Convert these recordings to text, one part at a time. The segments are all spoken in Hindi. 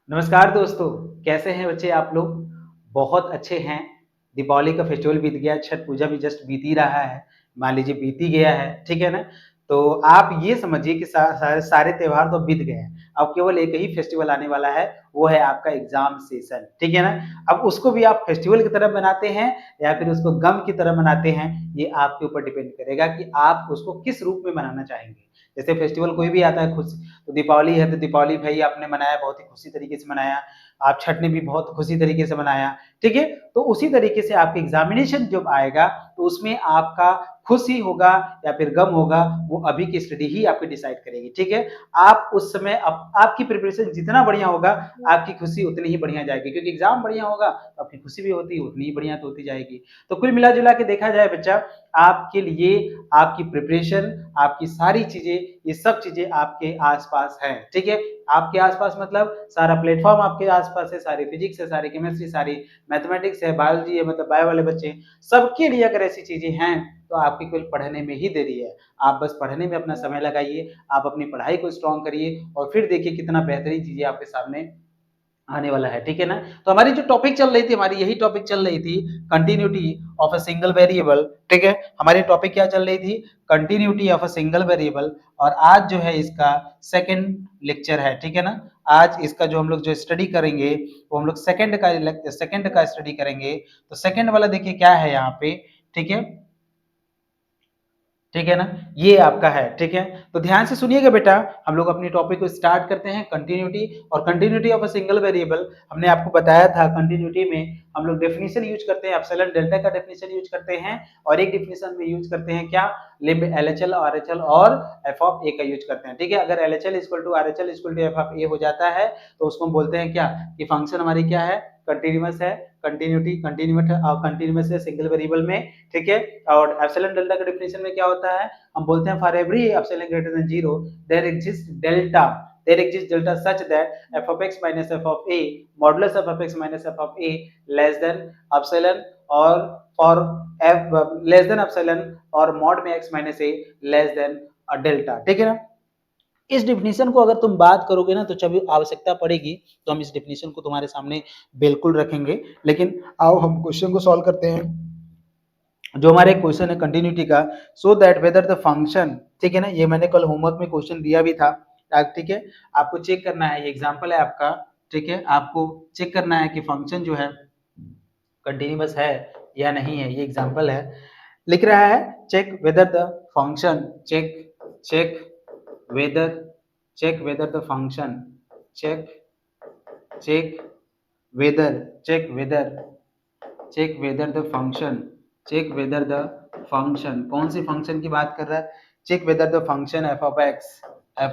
नमस्कार दोस्तों, कैसे हैं बच्चे आप लोग? बहुत अच्छे हैं। दीपावली का फेस्टिवल बीत गया, छठ पूजा भी जस्ट बीत ही रहा है, मान लीजिए बीत ही गया है, ठीक है ना? तो आप ये समझिए कि सारे त्योहार तो बीत गए हैं, अब केवल एक ही फेस्टिवल आने वाला है, वो है आपका एग्ज़ाम सेशन, ठीक है ना? अब उसको भी आप फेस्टिवल की तरह मनाते हैं या फिर उसको गम की तरह मनाते हैं, ये आपके ऊपर डिपेंड करेगा कि आप उसको किस रूप में मनाना चाहेंगे। जैसे फेस्टिवल कोई भी आता है खुश तो दीपावली है तो दीपावली भाई आपने मनाया बहुत ही खुशी तरीके से मनाया, आप छठ ने भी बहुत खुशी तरीके से मनाया, ठीक है? तो उसी तरीके से आपके एग्जामिनेशन जब आएगा तो उसमें आपका खुशी होगा या फिर गम होगा, वो अभी की स्टडी ही आपकी डिसाइड करेगी, ठीक है? आप उस समय आपकी प्रिपरेशन जितना बढ़िया होगा, आपकी खुशी उतनी ही बढ़िया जाएगी, क्योंकि एग्जाम बढ़िया होगा तो आपकी खुशी भी होती है उतनी ही बढ़िया तो होती जाएगी। तो कुल मिला जुला के देखा जाए बच्चा, आपके लिए आपकी प्रिपरेशन, आपकी सारी चीजें, ये सब चीजें आपके आसपास हैं, ठीक है? आपके आसपास मतलब सारा प्लेटफॉर्म आपके आसपास है, सारी फिजिक्स है, सारी केमिस्ट्री, सारी मैथमेटिक्स है, बायोलॉजी है, मतलब बायो वाले बच्चे, सबके लिए अगर ऐसी चीजें हैं तो आपकी केवल पढ़ने में ही देरी है। आप बस पढ़ने में अपना समय लगाइए, आप अपनी पढ़ाई को स्ट्रॉन्ग करिए और फिर देखिए कितना बेहतरीन चीजें आपके सामने आने वाला है, ठीक है ना? तो हमारी जो टॉपिक चल रही थी, हमारी यही टॉपिक चल रही थी, continuity of a single variable, ठीक है? हमारी टॉपिक क्या चल रही थी? Continuity of a single variable. और आज जो है इसका सेकंड लेक्चर है, ठीक है ना? आज इसका जो हम लोग जो स्टडी करेंगे वो हम लोग सेकंड का स्टडी करेंगे। तो सेकंड वाला देखिए क्या है यहाँ पे, ठीक है? ठीक है ना? ये आपका है, ठीक है? तो ध्यान से सुनिएगा बेटा, हम लोग अपनी टॉपिक को स्टार्ट करते हैं। कंटिन्यूटी और continuity of a single variable, हमने आपको बताया था कंटिन्यूटी में हम लोग डेफिनेशन यूज करते हैं, एप्सिलॉन डेल्टा का डेफिनेशन यूज करते हैं और एक डेफिनेशन में यूज करते हैं क्या, लिम एलएचएल आरएचएल और एफ ऑफ ए का यूज करते हैं, ठीक है? अगर LHL equal to RHL equal to f of a हो जाता है तो उसको हम बोलते हैं क्या, कि फंक्शन हमारी क्या है, कंटिन्यूअस है, कंटिन्यूटी कंटिन्यूअस है सिंगल वेरिएबल में, ठीक है? और एप्सिलॉन डेल्टा का डेफिनेशन में क्या होता है, हम बोलते हैं for every epsilon greater than 0 there exist delta such that f of x minus f of a modulus of x minus f of a less than epsilon और for f less than epsilon और mod में x minus a less than delta, ठीक है ना? इस डेफिनेशन को अगर तुम बात करोगे ना तो जब आवश्यकता पड़ेगी तो हम इस डेफिनेशन को तुम्हारे सामने बिल्कुल रखेंगे। लेकिन आओ हम क्वेश्चन को सॉल्व करते हैं। जो हमारे क्वेश्चन है कंटिन्यूटी का, so that whether the function, ठीक है ना? ये मैंने कल होमवर्क में क्वेश्चन दिया भी था, ठीक है? आपको चेक करना है, ये एग्जांपल है आपका, ठीक है? आपको चेक करना है कि फंक्शन जो है कंटिन्यूअस है या नहीं है, ये एग्जांपल है। लिख रहा है check whether the function, check whether check whether the function, check check whether check whether check whether the function check whether the function, कौन सी फंक्शन की बात कर रहा है? Check whether the function f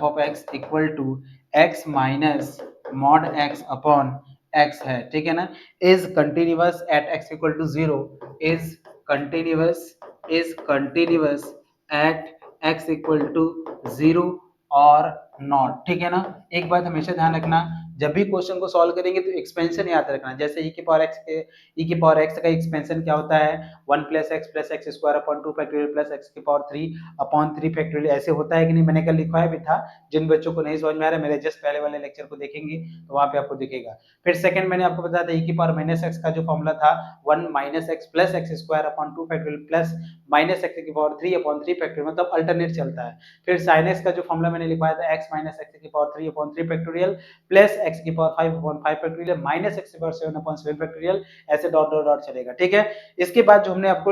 of x equal to x minus mod x upon x है, ठीक है ना? Is continuous at x equal to zero, is continuous is continuous at x equal to zero और नॉट, ठीक है ना? एक बात हमेशा ध्यान रखना, जब भी क्वेश्चन को सॉल्व करेंगे तो एक्सपेंशन याद रखना। जैसे e की पावर x का एक्सपेंशन क्या होता है, 1 plus x square upon 2 factorial plus x की पावर 3 अपॉन 3 फैक्टोरियल, ऐसे होता है कि नहीं? मैंने कल लिखवाया भी था, जिन बच्चों को नहीं समझ में आ रहा है मेरे जस्ट पहले वाले लेक्चर को देखेंगे तो वहां पे आपको दिखेगा। फिर सेकंड मैंने आपको बताया था e की पावर माइनस एक्स का जो फॉर्मूला था 1 minus x plus x square upon 2 factorial plus minus x की पावर 3 अपॉन 3 फैक्टोरियल, मतलब अल्टरनेट चलता है। फिर साइन एक्स का जो फॉर्मूला मैंने लिखवाया था x माइनस एक्स की power 3 upon 3 factorial plus x की power 5 upon 5 factorial minus x की पावर 7 अपॉन 7 फैक्टोरियल, ऐसे डॉट डॉट डॉट चलेगा, ठीक है? इसके बाद जो हमने आपको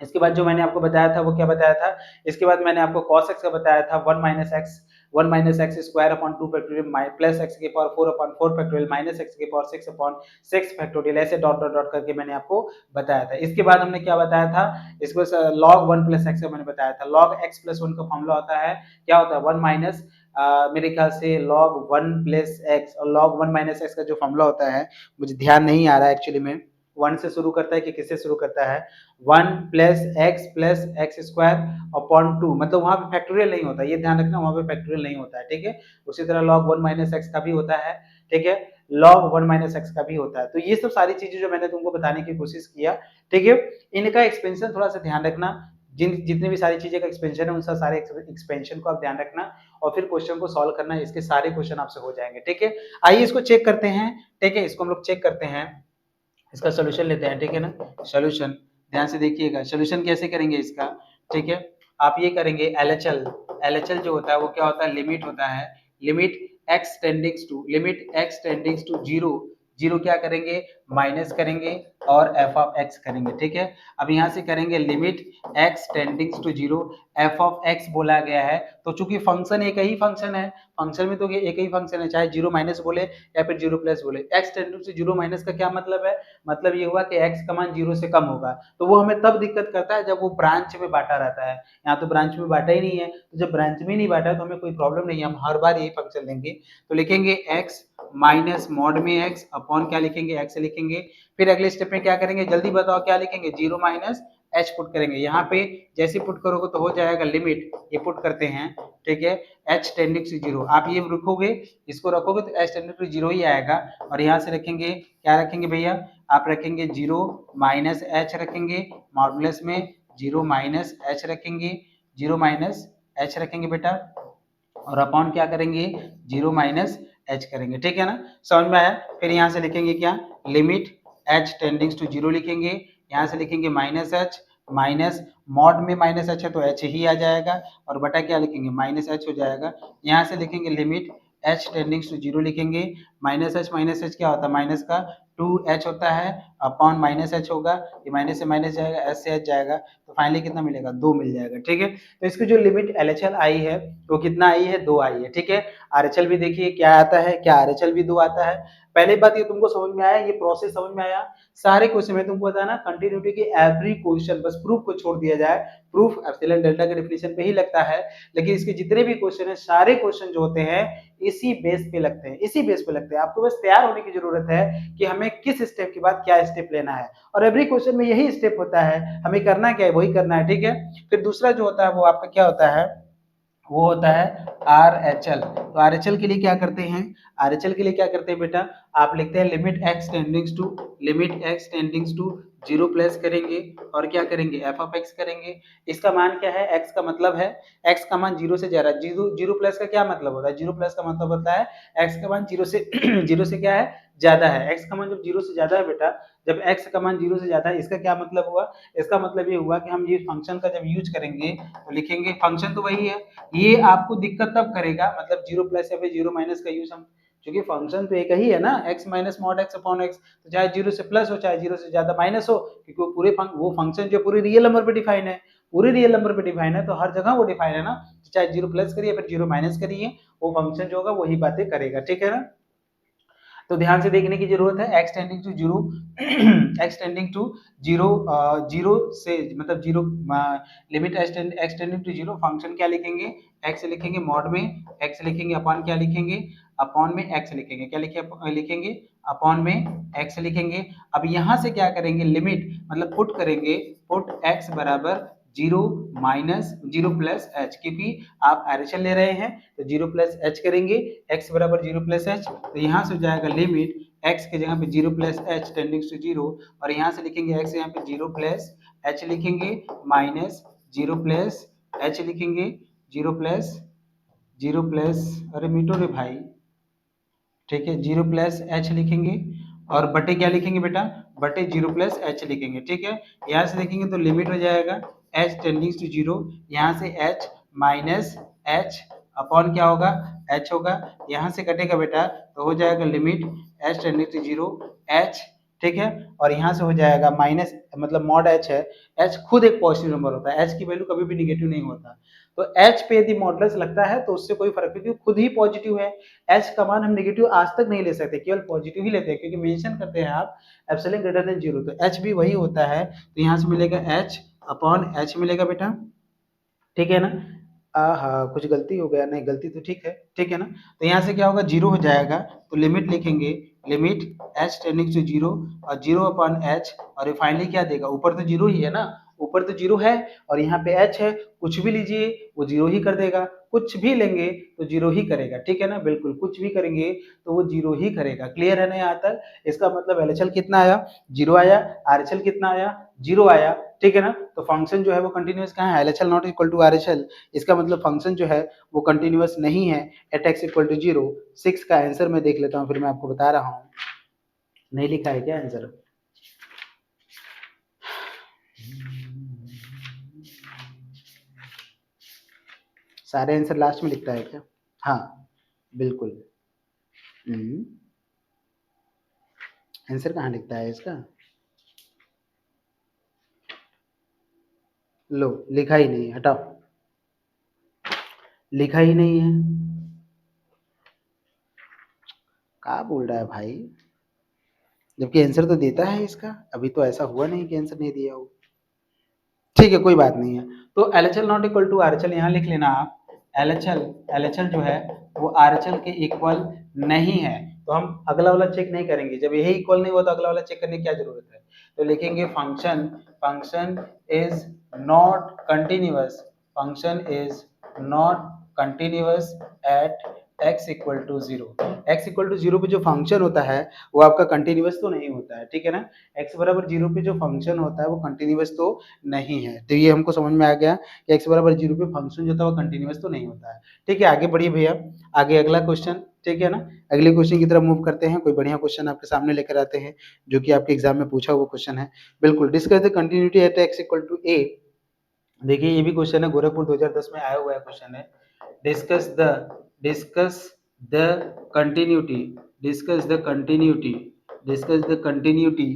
इसके बाद जो मैंने आपको बताया था वो क्या बताया था, इसके बाद मैंने आपको cos x का बताया था 1 minus x square upon 2 factorial plus x की power 4 upon 4 factorial minus x की पावर 6 अपॉन 6 फैक्टोरियल, ऐसे डॉट डॉट डॉट करके मैंने आपको बताया था। इसके बाद हमने क्या बताया था, इसको log 1 प्लस एक्स का मैंने बताया था। log x प्लस 1 का फॉर्मूला होता है, क्या होता है, 1 माइनस मेरे ख्याल से log 1 प्लस एक्स, और log 1 माइनस एक्स का जो फॉर्मूला होता है मुझे ध्यान नहीं आ रहा है एक्चुअली में, 1 से शुरू करता है कि किससे शुरू करता है, 1 प्लस एक्स स्क्वायर अपॉन 2, मतलब वहां पे फैक्टोरियल नहीं होता, ये ध्यान रखना, वहां पे फैक्टोरियल नहीं होता है, ठीक है? उसी तरह log 1 माइनस एक्स का भी होता है, ठीक है? log 1 माइनस एक्स का भी होता है। तो ये सब सारी चीजें जो मैंने तुमको बताने की कोशिश किया, ठीक है? इनका एक्सपेंशन थोड़ा सा ध्यान रखना, जितने भी सारी चीजें का एक्सपेंशन है उन सारे एक्सपेंशन को आप ध्यान रखना और फिर क्वेश्चन को सॉल्व करना, इसके सारे क्वेश्चन आपसे हो जाएंगे। ठीक है, आइए इसको चेक करते हैं। ठीक है, इसको हम लोग चेक करते हैं, इसका सोल्यूशन लेते हैं। ठीक है ना, सोल्यूशन ध्यान से देखिएगा, सोल्यूशन कैसे करेंगे इसका। ठीक है, आप ये करेंगे LHL। LHL जो होता है वो क्या होता है, लिमिट होता है, limit x tendings to zero, zero क्या करेंगे, माइनस करेंगे और f ऑफ x करेंगे। ठीक है, अब यहाँ से करेंगे limit x tendings to zero, f of x बोला गया है, तो चूंकि फंक्शन एक ही फंक्शन है, फंक्शन में तो ये एक ही फंक्शन है, चाहे जीरो माइनस बोले या फिर जीरो प्लस बोले। x tending to zero minus का क्या मतलब है, मतलब ये हुआ कि x का मान जीरो से कम होगा, तो वो हमें तब दिक्कत करता है जब वो ब्रांच में बांटा रहता है। यहाँ तो ब्रांच में बांटा ही नहीं है, तो जब ब्रांच में नहीं बांटा है तो हमें कोई प्रॉब्लम नहीं है, हम हर बार यही फंक्शन लेंगे। तो लिखेंगे x माइनस मॉड में x अपॉन क्या लिखेंगे, x लिखेंगे। फिर अगले स्टेप में क्या करेंगे, जल्दी बताओ क्या लिखेंगे, जीरो माइनस h पुट करेंगे। यहाँ पे जैसे पुट करोगे तो हो जाएगा लिमिट, ये पुट करते हैं। ठीक है, h टेंडिंग टू जीरो, आप ये रखोगे, इसको रखोगे तो h टेंडिंग टू जीरो ही आएगा। और यहाँ से रखेंगे, क्या रखेंगे भैया, आप रखेंगे जीरो माइनस h रखेंगे, मॉडुलस में जीरो माइनस h रखेंगे, जीरो माइनस h रखेंगे बेटा, और अपॉन क्या करेंगे, जीरो माइनस h करेंगे। ठीक है ना, समझ में आया। फिर यहाँ से लिखेंगे क्या, लिमिट h टेंडिंग्स टू जीरो लिखेंगे, यहाँ से लिखेंगे माइनस h, माइनस मॉड में माइनस h है तो h ही आ जाएगा, और बटा क्या लिखेंगे, माइनस h हो जाएगा। यहाँ से लिखेंगे लिमिट h टेंडिंग्स टू जीरो लिखेंगे, माइनस h क्या होता है, माइनस का 2h होता है, अपॉन माइनस h होगा, ये माइनस से माइनस जाएगा, h से h जाएगा, तो फाइनली कितना मिलेगा, 2 मिल जाएगा। ठीक है, तो इसकी जो लिमिट LHL आई है वो कितना आई है, 2 आई है। ठीक है, RHL भी देखिए क्या आता है, क्या RHL भी 2 आता है। पहली बात ये तुमको समझ में आया, ये प्रोसेस समझ में आया। सारे क्वेश्चन में तुमको बताया ना, कंटिन्यूटी की एवरी क्वेश्चन, बस प्रूफ को छोड़ दिया जाए, प्रूफ एप्सिलॉन डेल्टा के डेफिनेशन पे ही लगता है, लेकिन इसके जितने भी क्वेश्चन है, सारे क्वेश्चन जो होते हैं इसी बेस पे लगते हैं, इसी बेस पे लगते हैं। आपको बस तैयार होने की जरूरत है कि हमें किस स्टेप के बाद क्या स्टेप लेना है, और एवरी क्वेश्चन में यही स्टेप होता है, हमें करना क्या है वही करना है। ठीक है, फिर दूसरा जो होता है वो आपका क्या होता है, वो होता है RHL। तो RHL के लिए क्या करते हैं, RHL के लिए क्या करते हैं बेटा, आप लिखते हैं limit x tendings to zero plus करेंगे, और क्या करेंगे, f ऑफ x करेंगे। इसका मान क्या है, x का मतलब है, x का मान जीरो से ज्यादा, जीरो जीरो प्लस का क्या मतलब होता है, जीरो प्लस का मतलब होता है x का मान जीरो से जीरो से क्या है, ज्यादा है। x का मान जब जीरो से ज्यादा है बेटा, जब x का मान जीरो से ज्यादा है, इसका क्या मतलब हुआ, इसका मतलब ये हुआ कि हम ये फंक्शन का जब यूज करेंगे तो लिखेंगे, फंक्शन तो वही है, ये आपको दिक्कत तब करेगा, मतलब जीरो प्लस या फिर जीरो माइनस का यूज हम, क्योंकि फंक्शन तो एक ही है ना, x minus mod x upon x, तो चाहे जीरो से प्लस हो चाहे जीरो से ज्यादा माइनस हो, क्योंकि वो पूरे वो फंक्शन जो पूरे रियल नंबर पे डिफाइन है, पूरे रियल नंबर पे डिफाइन है, तो हर जगह वो डिफाइन है ना, चाहे जीरो प्लस करिए फिर जीरो माइनस करिए, वो फंक्शन जो होगा वही बातें करेगा। ठीक है ना, तो ध्यान से देखने की जरूरत है, x tending to zero x tending to zero, zero से मतलब zero, limit x tending to zero, function क्या लिखेंगे, x लिखेंगे, मॉड में x लिखेंगे, अपॉन क्या लिखेंगे, अपॉन में x लिखेंगे, क्या लिखेंगे, अपॉन में x लिखेंगे। अब यहाँ से क्या करेंगे, लिमिट मतलब पुट करेंगे, पुट x बराबर zero minus zero plus H, क्योंकि आप RHL ले रहे हैं तो जीरो प्लस एच करेंगे, x बराबर जीरो प्लस एच, तो यहाँ से हो जाएगा लिमिट x के जगह पे zero plus h tendings to zero, और यहाँ से लिखेंगे x यहाँ पे जीरो प्लस एच लिखेंगे, माइनस जीरो प्लस एच लिखेंगे, जीरो प्लस अरे मीटो रे भाई, ठीक है, जीरो प्लस एच लिखेंगे, और बटे क्या लिखेंगे बेटा, बटे जीरो प्लस एच लिखेंगे। ठीक है, यहाँ से देखेंगे तो लिमिट हो जाएगा एच टेंडिंग्स टू जीरो, यहाँ से एच माइनस एच अपॉन क्या होगा, एच होगा, यहाँ से कटेगा बेटा तो हो जाएगा limit h tending to zero h. ठीक है, और यहाँ से हो जाएगा माइनस, मतलब मॉड एच है, एच खुद एक पॉजिटिव नंबर होता है, एच की वैल्यू कभी भी निगेटिव नहीं होता, तो एच पे यदि मॉडुलस लगता है तो उससे कोई फर्क नहीं, क्योंकि खुद ही पॉजिटिव है, एच का मान हम नेगेटिव आज तक नहीं ले सकते, केवल पॉजिटिव ही लेते हैं, क्योंकि मेंशन करते हैं आप एप्सिलॉन ग्रेटर देन जीरो, तो एच भी वही होता है, तो यहाँ से मिलेगा एच अपॉन एच मिलेगा बेटा। ठीक है ना, हाँ कुछ गलती हो गया, नहीं गलती तो ठीक है, ठीक है ना, तो यहाँ से क्या होगा, जीरो हो जाएगा, तो लिमिट लिखेंगे, limit h tending to zero, और जीरो अपॉन एच, और फाइनली क्या देगा, ऊपर तो जीरो ही है ना, ऊपर तो जीरो है और यहाँ पे एच है, कुछ भी लीजिए वो जीरो ही कर देगा, कुछ भी लेंगे तो जीरो ही करेगा। ठीक है ना, बिल्कुल कुछ भी करेंगे तो वो जीरो ही करेगा। क्लियर है ना यहाँ तक, इसका मतलब LHL कितना आया, जीरो आया, RHL कितना आया, जीरो आया, ठीक है ना। तो फंक्शन जो है वो कंटिन्यूअस कहाँ है, LHL not equal to RHL, इसका मतलब फंक्शन जो है वो कंटिन्यूअस नहीं है एट x इक्वल टू 0। 6 का आंसर मैं देख लेता हूँ फिर मैं आपको बता रहा हूँ। नहीं लिखा है क्या आंसर? सारे आंसर लास्ट में लिखता है क्या? हाँ बिल्कुल। आंसर कहाँ लिखता है इसका? लो लिखा ही नहीं, हटाओ, लिखा ही नहीं है। क्या बोल रहा है भाई, जबकि आंसर तो देता है इसका। अभी तो ऐसा हुआ नहीं कि आंसर नहीं दिया हो। ठीक है कोई बात नहीं है। तो LHL not equal to RHL यहाँ लिख लेना आप। LHL जो है वो RHL के इक्वल नहीं है, तो हम अगला वाला चेक नहीं करेंगे। जब यही इक्वल नहीं हुआ तो अगला वाला चेक करने की क्या जरूरत है। तो लिखेंगे function is not continuous, function is not continuous at x equal to 0। x equal to 0 पे जो फंक्शन होता है वो आपका कंटिन्यूअस तो नहीं होता है, ठीक है ना। x बराबर 0 पे जो फंक्शन होता है वो कंटिन्यूअस तो नहीं है। तो ये हमको समझ में आ गया कि x बराबर 0 पे फंक्शन जो था वो कंटिन्यूअस तो नहीं होता है। ठीक है आगे बढ़िए भैया, आगे अगला क्वेश्चन, ठीक है ना। अगले क्वेश्चन की तरफ मूव करते हैं। कोई बढ़िया क्वेश्चन आपके सामने लेकर आते हैं जो कि आपके एग्जाम में पूछा हुआ क्वेश्चन है। बिल्कुल, discuss the continuity at x equal to a। देखिए ये भी क्वेश्चन है, गोरखपुर 2010 में आया हुआ है क्वेश्चन है। Discuss the continuity discuss the continuity discuss the continuity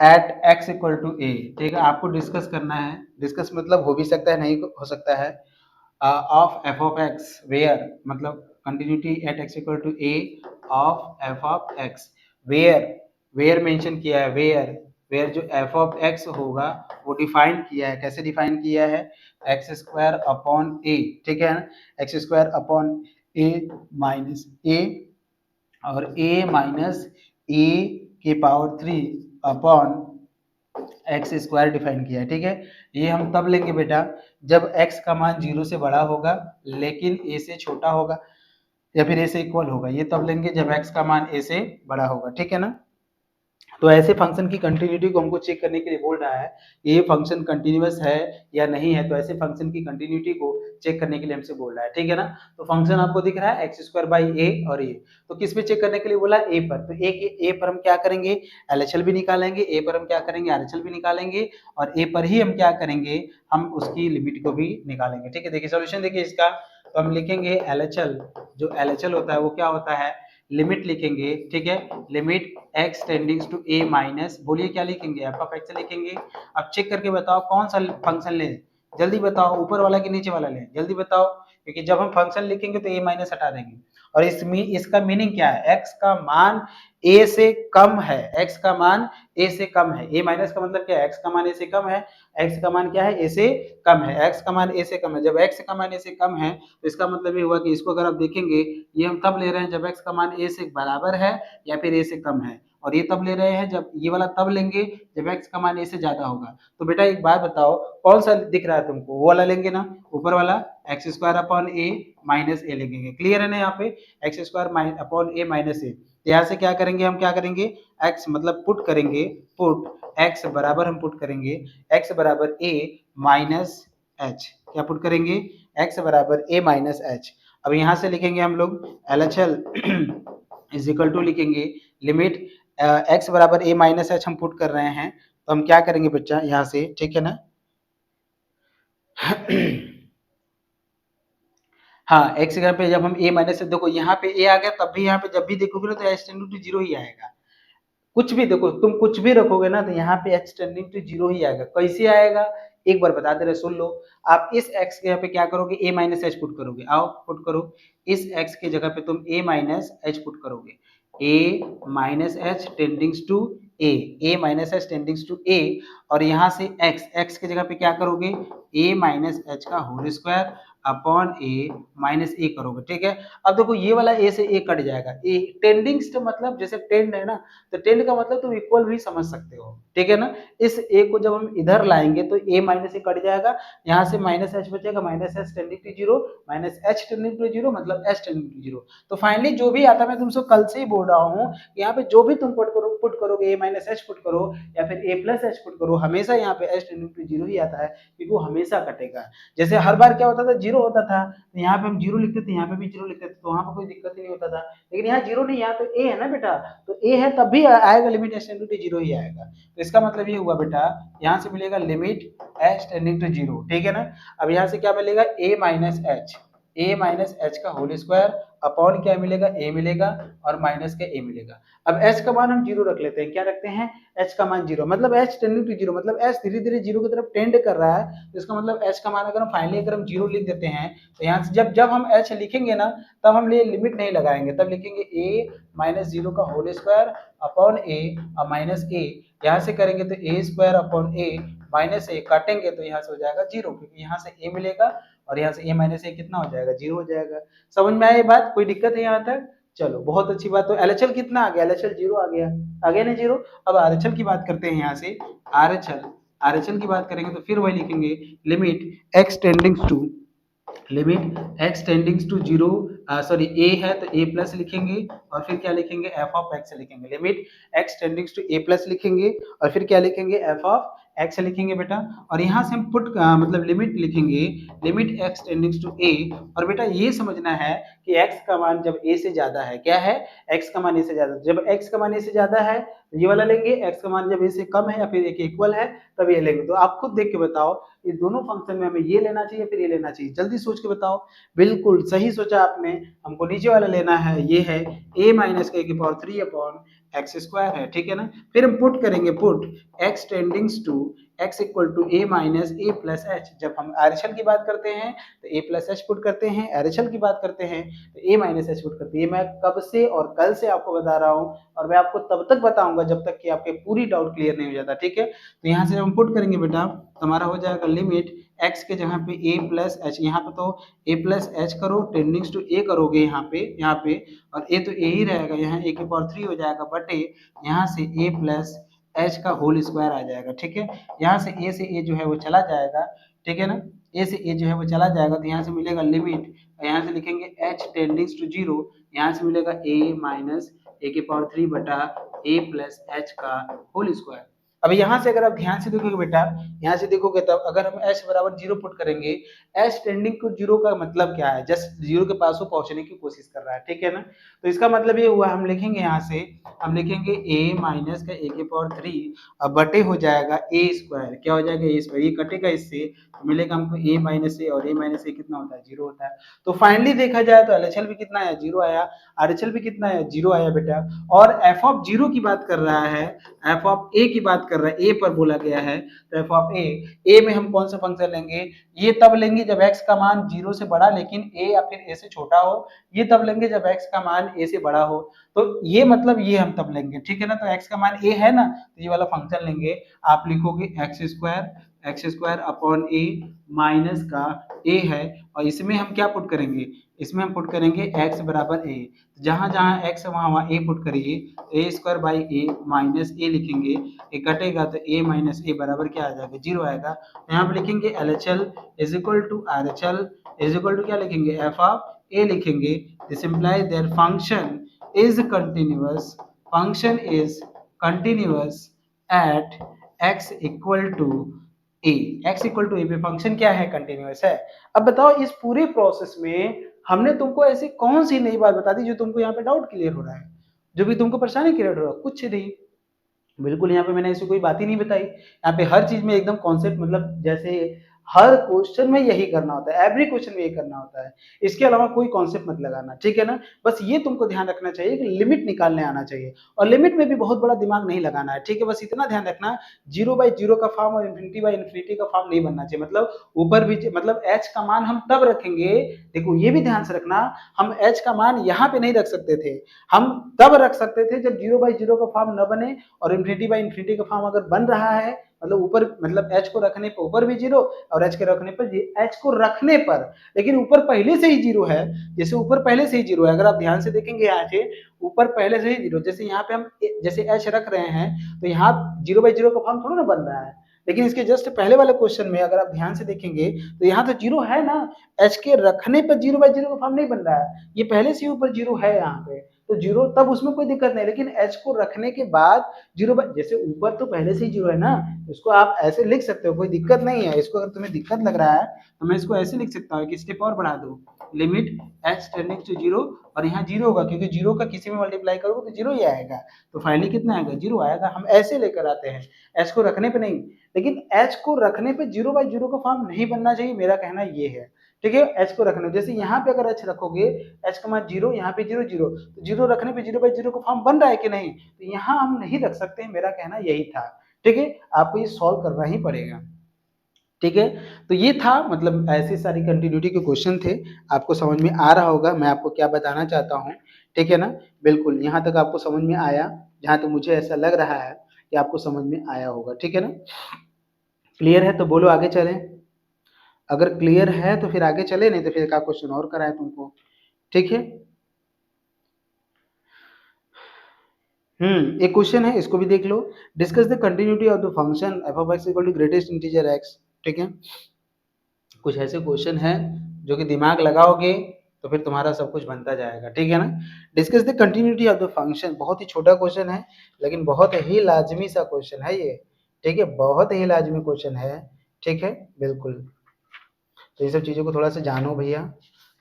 at x equal to a। ठीक है, आपको डिस्कस करना है। डिस्कस मतलब हो भी सकता है, नहीं हो सकता है। Of f of x where, मतलब continuity at x equal to a of f of x। Where mention किया है, वेयर जो f ऑफ x होगा वो डिफाइन किया है। कैसे डिफाइन किया है? एक्स स्क्वायर अपॉन a, ठीक है ना। X square upon a minus a और a माइनस a की power 3 upon x square define किया है, ठीक है। ये हम तब लेंगे बेटा जब x का मान 0 से बड़ा होगा लेकिन a से छोटा होगा, या फिर a से इक्वल होगा। ये तब लेंगे जब x का मान a से बड़ा होगा, ठीक है ना। तो ऐसे फंक्शन की कंटिन्यूटी को हमको चेक करने के लिए बोल रहा है कि ये फंक्शन कंटिन्यूअस है या नहीं है। तो ऐसे फंक्शन की कंटिन्यूटी को चेक करने के लिए हमसे बोल रहा है, ठीक है ना। तो फंक्शन आपको दिख रहा है एक्स स्क्वायर बाई ए और ए। तो किस पे चेक करने के लिए बोला? ए पर। तो ए पर हम क्या करेंगे? एलएचएल भी निकालेंगे। ए पर हम क्या करेंगे? आरएचएल भी निकालेंगे। और ए पर ही हम क्या करेंगे? हम उसकी लिमिट को भी निकालेंगे, ठीक है। देखिए सोल्यूशन देखिए इसका, तो हम लिखेंगे एलएचएल, जो एलएचएल होता है वो क्या होता है? लिमिट लिखेंगे, ठीक है। Limit x tendings to a minus, बोलिए क्या लिखेंगे? f ऑफ x लिखेंगे। अब चेक करके बताओ कौन सा फंक्शन लें, जल्दी बताओ, ऊपर वाला कि नीचे वाला लें, जल्दी बताओ। क्योंकि जब हम फंक्शन लिखेंगे तो a माइनस हटा देंगे। और इसका मीनिंग क्या है? x का मान a से कम है, x का मान a से कम है। a माइनस का मतलब क्या है? x का मान a से कम है। x का मान क्या है? a से कम है। x का मान a से कम है। जब x का मान a से कम है तो इसका मतलब ये हुआ कि इसको अगर आप देखेंगे, ये हम तब ले रहे हैं जब x का मान a से बराबर है या फिर a से कम है। और ये तब ले रहे हैं जब, ये वाला तब लेंगे जब x का मान a से ज्यादा होगा। तो बेटा एक बात बताओ, कौन सा दिख रहा है तुमको? वो वाला लेंगे ना, ऊपर वाला, एक्स स्क्वायर अपॉन ए माइनस ए लेंगे। क्लियर है ना? यहाँ पे एक्स स्क्वायर अपॉन ए माइनस ए। यहाँ से क्या करेंगे? हम क्या करेंगे? x मतलब पुट करेंगे, पुट x बराबर हम पुट करेंगे x बराबर a माइनस h। क्या पुट करेंगे? x बराबर a माइनस h। अब यहाँ से लिखेंगे हम लोग LHL इज इक्वल टू, लिखेंगे लिमिट x बराबर a माइनस h हम पुट कर रहे हैं। तो हम क्या करेंगे बच्चा यहाँ से, ठीक है ना। हाँ, x की जगह पे जब हम a माइनस, देखो यहाँ पे a आ गया, तब भी यहाँ पे जब भी देखोगे ना तो h टेंडिंग टू 0 ही आएगा। कुछ भी देखो, तुम कुछ भी रखोगे ना तो यहाँ पे h टेंडिंग टू 0 ही आएगा। कैसे आएगा? एक बार बता दे रहे, सुन लो। आप इस x के यहाँ पे क्या करोगे? a माइनस एच पुट करोगे। आओ पुट करो, इस x की जगह पे तुम a माइनस एच पुट करोगे। a minus h tendings to a minus h tendings to a। और यहाँ से x की जगह पे क्या करोगे? a माइनस एच का होल स्क्वायर अपॉन ए माइनस ए करोगे, ठीक है। अब देखो ये वाला ए से ए कट जाएगा, ए टेंडिंग्स तो मतलब जैसे टेंड है ना, तो टेंड का मतलब तुम इक्वल भी समझ सकते हो, ठीक है ना। इस ए को जब हम इधर लाएंगे तो ए माइनस ए कट जाएगा, यहाँ से माइनस एच बचेगा, minus h tending to zero, minus h tending to zero मतलब एच टेंडिंग टू जीरो। तो फाइनली जो भी आता, मैं तुमसे कल से ही बोल रहा हूँ, यहाँ पे जो भी तुम पुट करोगे, ए माइनस एच पुट करो या फिर ए प्लस एच पुट करो, हमेशा यहाँ पे एच टेंडिंग टू जीरो ही आता है, क्योंकि वो हमेशा कटेगा। जैसे हर बार क्या होता था, जीरो होता था, तो यहाँ पे हम जीरो लिखते थे, यहाँ पे भी जीरो लिखते थे, तो वहां पर कोई दिक्कत ही नहीं होता था। लेकिन यहाँ जीरो नहीं, यहाँ तो ए है ना बेटा, तो ए है तब भी आएगा limit h tending to zero ही आएगा। तो इसका मतलब ये हुआ बेटा, यहाँ से मिलेगा limit h tending to zero, ठीक है ना। अब यहाँ से क्या मिलेगा, ए माइनस एच का होल स्क्वायर अपॉन क्या मिलेगा, ए मिलेगा और माइनस का ए मिलेगा। अब एच का मान हम जीरो रख लेते हैं, क्या रखते हैं, एच का मान जीरो, मतलब एच टेंडिंग टू जीरो, मतलब एच धीरे धीरे जीरो की तरफ टेंड कर रहा है, तो इसका मतलब एच का मान अगर हम फाइनली अगर हम जीरो लिख देते हैं, तो यहाँ से जब जब हम एच लिखेंगे ना, तब हम ये लिमिट नहीं लगाएंगे, तब लिखेंगे ए माइनस जीरो का होल स्क्वायर अपॉन ए और माइनस ए, यहाँ से करेंगे तो ए स्क्वायर अपॉन ए माइनस ए, काटेंगे तो यहाँ से हो जाएगा जीरो, क्योंकि यहाँ से ए मिलेगा और यहाँ से ए माइनस ए कितना हो जाएगा, जीरो हो जाएगा। समझ में आया ये बात, कोई दिक्कत है यहाँ तक? चलो बहुत अच्छी बात। तो एलएचएल कितना आ गया, एलएचएल जीरो आ गया ना जीरो। अब आरएचएल की बात करते हैं, यहाँ से आरएचएल की बात करेंगे तो फिर वही लिखेंगे, limit x tendings to, limit x tendings to zero, sorry a है तो ए प्लस लिखेंगे और फिर क्या लिखेंगे, एफ ऑफ एक्स लिखेंगे, limit x tendings to a plus लिखेंगे और फिर क्या लिखेंगे, एफ ऑफ एक्स लिखेंगे बेटा। और यहाँ से हम पुट मतलब लिमिट लिखेंगे, लिमिट एक्स टेंडिंग्स टू ए। और बेटा ये समझना है कि एक्स का मान जब ए से ज्यादा है, क्या है, एक्स का मान ए से ज्यादा, जब एक्स का मान ए से ज्यादा है तो ये वाला लेंगे, एक्स का मान जब ए से कम है या फिर एक इक्वल है तब ये लेंगे। तो आप खुद देख के बताओ, ये दोनों फंक्शन में हमें ये लेना चाहिए फिर ये लेना चाहिए, जल्दी सोच के बताओ। बिल्कुल सही सोचा आपने, हमको नीचे वाला लेना है, ये है a माइनस के पावर 3 अपॉन एक्स स्क्वायर है, ठीक है ना। फिर हम पुट करेंगे, put x tendings to x equal to a minus a plus h. जब हम आरएचएल की बात करते हैं तो ए प्लस एच पुट करते हैं, आरएचएल की बात करते हैं तो ए माइनस एच पुट करते हैं। ये मैं कब से और कल से आपको बता रहा हूँ और मैं आपको तब तक बताऊंगा जब तक कि आपके पूरी डाउट क्लियर नहीं हो जाता, ठीक है। तो यहाँ से जब हम पुट करेंगे बेटा, तो हमारा हो जाएगा लिमिट एक्स के जगह पे ए प्लस एच, यहाँ पे तो ए प्लस एच करो, टेंडिंग्स टू ए करोगे यहाँ पे और ए तो ए ही रहेगा, यहाँ ए के पावर 3 हो जाएगा बटे यहाँ से ए प्लस एच का होल स्क्वायर आ जाएगा, ठीक है। यहाँ से ए जो है वो चला जाएगा, ठीक है ना, ए से ए जो है वो चला जाएगा, तो यहाँ से मिलेगा लिमिट, यहाँ से लिखेंगे एच टेंडिंग्स टू जीरो, यहाँ से मिलेगा ए माइनस ए के पावर 3 बटा ए प्लस एच का होल स्क्वायर। अब यहाँ से अगर आप ध्यान से देखोगे बेटा, यहाँ से देखोगे तब अगर हम h बराबर जीरो पुट करेंगे, h टेंडिंग टू जीरो का मतलब क्या है, जस्ट जीरो के पास वो पहुंचने की कोशिश कर रहा है, ठीक है ना। तो इसका मतलब ये हुआ, हम लिखेंगे यहाँ से, हम लिखेंगे a माइनस का a के पावर 3 अब बटे हो जाएगा a स्क्वायर, क्या हो जाएगा a स्क्वायर, ये कटेगा इससे तो मिलेगा हमको a माइनस ए, और a माइनस ए कितना होता है, जीरो होता है। तो फाइनली देखा जाए तो एलएचएल भी कितना आया, जीरो आया, आरएचएल भी कितना आया, जीरो आया बेटा। और एफ ऑफ जीरो की बात कर रहा है, एफ ऑफ ए की बात कर रहा है, ए पर बोला गया है, तो एफ ऑफ ए में हम कौन सा फंक्शन लेंगे, ये तब लेंगे जब एक्स का मान जीरो से बड़ा लेकिन ए या फिर ए से छोटा हो, ये तब लेंगे जब एक्स का मान ए से बड़ा हो। तो ये मतलब ये हम तब लेंगे, ठीक है ना। तो एक्स का मान ए है ना, तो ये वाला फंक्शन लेंगे, आप लिखोगे एक्स स्क्वायर अपॉन ए माइनस का ए है, और इसमें हम क्या पुट करेंगे, इसमें हम पुट करेंगे x बराबर ए, जहां जहां x है वहां वहां a पुट करिए, ए स्क्वायर बाई ए माइनस ए लिखेंगे, ये कटेगा तो a माइनस ए बराबर क्या आ जाएगा, जीरो आएगा। तो यहाँ पे लिखेंगे LHL is equal to RHL is equal to क्या लिखेंगे, f ऑफ a लिखेंगे। This implies their function is continuous at x equal to a, x equal to a पे फंक्शन क्या है, कंटिन्यूअस है। अब बताओ इस पूरे प्रोसेस में हमने तुमको ऐसी कौन सी नई बात बता दी जो तुमको यहाँ पे डाउट क्लियर हो रहा है, जो भी तुमको परेशानी क्लियर हो रहा है, कुछ नहीं, बिल्कुल यहाँ पे मैंने ऐसी कोई बात ही नहीं बताई। यहाँ पे हर चीज में एकदम कॉन्सेप्ट, मतलब जैसे हर क्वेश्चन में यही करना होता है, एवरी क्वेश्चन में यही करना होता है, इसके अलावा कोई कॉन्सेप्ट मत लगाना, ठीक है ना। बस ये तुमको ध्यान रखना चाहिए कि लिमिट निकालने आना चाहिए, और लिमिट में भी बहुत बड़ा दिमाग नहीं लगाना है, ठीक है। बस इतना ध्यान रखना, जीरो बाई जीरो का फॉर्म और इन्फिनिटी बाई इन्फिनिटी का फॉर्म नहीं बनना चाहिए, मतलब ऊपर भी, मतलब एच का मान हम तब रखेंगे, देखो ये भी ध्यान से रखना, हम एच का मान यहाँ पे नहीं रख सकते थे, हम तब रख सकते थे जब जीरो बाई जीरो का फॉर्म न बने और इन्फिनिटी बाई इन्फिनिटी का फॉर्म अगर बन रहा है मतलब ऊपर मतलब h को रखने पर ऊपर भी जीरो और h के रखने पर h को रखने पर, लेकिन ऊपर पहले से ही जीरो है। जैसे ऊपर पहले से ही जीरो है, अगर आप ध्यान से देखेंगे यहाँ से ऊपर पहले से ही जीरो, जैसे यहाँ पे हम जैसे h रख रहे हैं तो यहाँ 0/0 का फॉर्म थोड़ा ना बन रहा है, लेकिन इसके जस्ट पहले वाले क्वेश्चन में अगर आप ध्यान से देखेंगे तो यहाँ तो जीरो है ना, h के रखने पर 0/0 का फॉर्म नहीं बन रहा है, ये पहले से ही ऊपर जीरो है यहाँ पे, तो जीरो तब उसमें कोई दिक्कत नहीं, लेकिन h को रखने के बाद जीरो, जैसे ऊपर तो पहले से ही जीरो है ना, इसको आप ऐसे लिख सकते हो, कोई दिक्कत नहीं है। इसको अगर तुम्हें दिक्कत लग रहा है तो मैं इसको ऐसे लिख सकता हूँ कि स्टेप और बढ़ा दो, limit h tending to zero, और यहाँ जीरो होगा क्योंकि जीरो का किसी में मल्टीप्लाई करोगे तो जीरो ही आएगा, तो फाइनली कितना आएगा, जीरो आएगा। हम ऐसे लेकर आते हैं, h को रखने पे नहीं, लेकिन h को रखने पे 0/0 का फॉर्म नहीं बनना चाहिए, मेरा कहना ये है। ठीक है, h को रखने, जैसे यहाँ पे अगर h रखोगे, h का मान जीरो, यहाँ पे जीरो जीरो, तो जीरो रखने पे 0/0 का फॉर्म बन रहा है कि नहीं, तो यहाँ हम नहीं रख सकते हैं, मेरा कहना यही था। ठीक है, आपको ये सॉल्व करना ही पड़ेगा। ठीक है, तो ये था, मतलब ऐसी सारी कंटिन्यूटी के क्वेश्चन थे, आपको समझ में आ रहा होगा मैं आपको क्या बताना चाहता हूँ। ठीक है ना, बिल्कुल यहाँ तक आपको समझ में आया, जहाँ तक मुझे ऐसा लग रहा है कि आपको समझ में आया होगा। ठीक है ना, क्लियर है तो बोलो आगे चलें, अगर क्लियर है तो फिर आगे चले, नहीं तो फिर का क्वेश्चन और कराए तुमको। ठीक है, एक क्वेश्चन है, इसको भी देख लो। Discuss the continuity of the function f of x equal to greatest integer x. ठीक है, कुछ ऐसे क्वेश्चन है जो कि दिमाग लगाओगे तो फिर तुम्हारा सब कुछ बनता जाएगा। ठीक है ना, discuss the continuity of the function, बहुत ही छोटा क्वेश्चन है लेकिन बहुत ही लाजमी सा क्वेश्चन है ये। ठीक है, बहुत ही लाजमी क्वेश्चन है। ठीक है, बिल्कुल, तो ये सब चीज़ों को थोड़ा सा जानो भैया,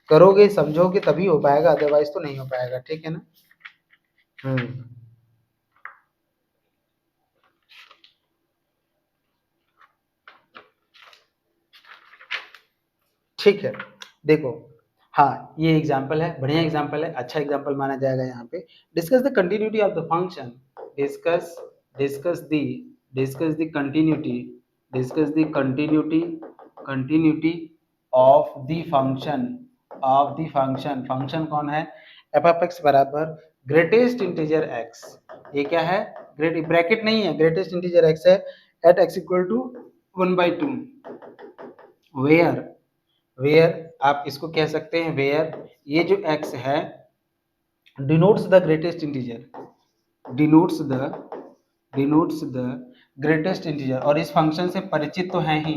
करोगे समझोगे तभी हो पाएगा, अदरवाइज तो नहीं हो पाएगा। ठीक है ना, ठीक है, देखो, हाँ ये एग्जाम्पल है, बढ़िया एग्जाम्पल है, अच्छा एग्जाम्पल माना जाएगा यहाँ पे। Discuss the continuity of the function, discuss discuss the discuss the continuity discuss the continuity continuity of the function function कौन है, एफ ऑफ एक्स बराबर ग्रेटेस्ट इंटीजर एक्स। ये क्या है, ग्रेट ब्रैकेट नहीं है, ग्रेटेस्ट इंटीजर एक्स है, at x equal to 1/2, where where आप इसको कह सकते हैं वेयर ये जो x है denotes the greatest integer, denotes the greatest integer, और इस फंक्शन से परिचित तो हैं ही,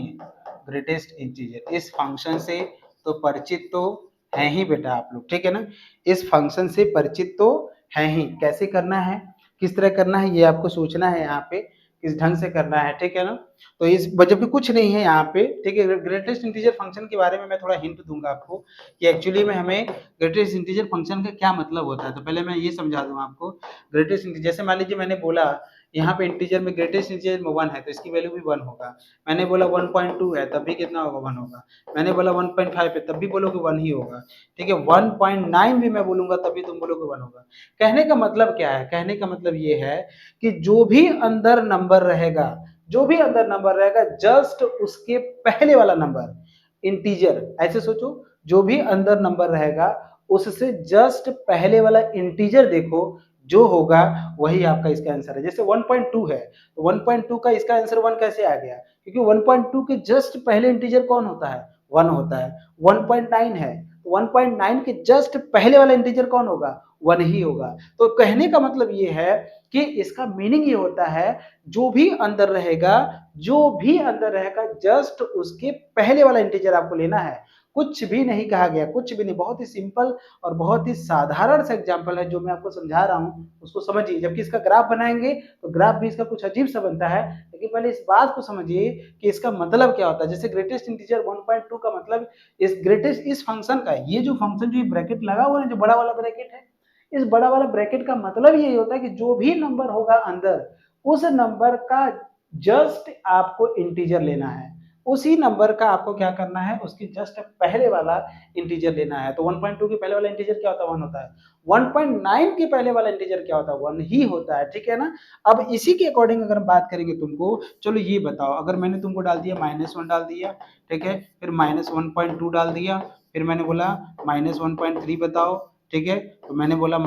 ग्रेटेस्ट इंटीजर इस फंक्शन से तो परिचित तो हैं ही बेटा आप लोग। ठीक है ना, इस फंक्शन से परिचित तो हैं ही, कैसे करना है, किस तरह करना है, ये आपको सोचना है यहाँ पे, किस ढंग से करना है। ठीक है ना, तो इस वजह पे कुछ नहीं है यहाँ पे। ठीक है, ग्रेटेस्ट इंटीजर फंक्शन के बारे में मैं थोड़ा हिंट दूंगा आपको कि एक्चुअली में हमें ग्रेटेस्ट इंटीजर फंक्शन का क्या मतलब होता है, तो पहले मैं ये समझा दूं आपको। ग्रेटेस्ट इंटीजर, जैसे मान लीजिए मैंने बोला यहाँ पे इंटीजर में ग्रेटेस्ट इंटीजर में 1 है तो इसकी वैल्यू भी 1 होगा, मैंने बोला 1.2 है तब भी कितना होगा, 1 होगा, मैंने बोला 1.5 है तब भी बोलोगे 1 ही होगा। ठीक है, 1.9 भी मैं बोलूंगा तब भी तुम बोलोगे 1 होगा। कहने का मतलब क्या है, कहने का मतलब ये है कि जो भी अंदर नंबर रहेगा, जो भी अंदर नंबर रहेगा जस्ट उसके पहले वाला नंबर इंटीजर, ऐसे सोचो, जो भी अंदर नंबर रहेगा उससे जस्ट पहले वाला इंटीजर देखो, जो होगा वही आपका इसका आंसर है। जैसे 1.2 है तो 1.2 का इसका आंसर 1 कैसे आ गया, क्योंकि 1.2 के जस्ट पहले इंटीजर कौन होता है, 1 होता है। 1.9 है तो 1.9 के जस्ट पहले वाला इंटीजर कौन होगा, 1 ही होगा। तो कहने का मतलब ये है कि इसका मीनिंग ये होता है जो भी अंदर रहेगा, जो भी अंदर रहेगा जस्ट उसके पहले वाला इंटीजर आपको लेना है, कुछ भी नहीं कहा गया, कुछ भी नहीं। बहुत ही सिंपल और बहुत ही साधारण सा एग्जांपल है जो मैं आपको समझा रहा हूँ, उसको समझिए। जबकि इसका ग्राफ बनाएंगे तो ग्राफ भी इसका कुछ अजीब सा बनता है, लेकिन पहले इस बात को समझिए कि इसका मतलब क्या होता है। जैसे ग्रेटेस्ट इंटीजर 1.2 का मतलब इस ग्रेटेस्ट इस फंक्शन का, ये जो फंक्शन जो ब्रैकेट लगा हुआ है, जो बड़ा वाला ब्रैकेट है, इस बड़ा वाला ब्रैकेट का मतलब ये होता है कि जो भी नंबर होगा अंदर, उस नंबर का जस्ट आपको इंटीजर लेना है, उसी नंबर का आपको क्या करना है, उसकी जस्ट पहले वाला इंटीजर लेना है। तो 1.2 के पहले वाला इंटीजर क्या होता है, 1 होता है। 1.9 के पहले वाला इंटीजर क्या होता है, 1 ही होता है। ठीक है ना, अब इसी के अकॉर्डिंग अगर हम बात करेंगे तुमको, चलो ये बताओ, अगर मैंने तुमको डाल दिया -1 डाल दिया, ठीक है, फिर -1.2 डाल दिया, फिर मैंने बोला -1.3 बताओ, ठीक है, तो मैंने बोला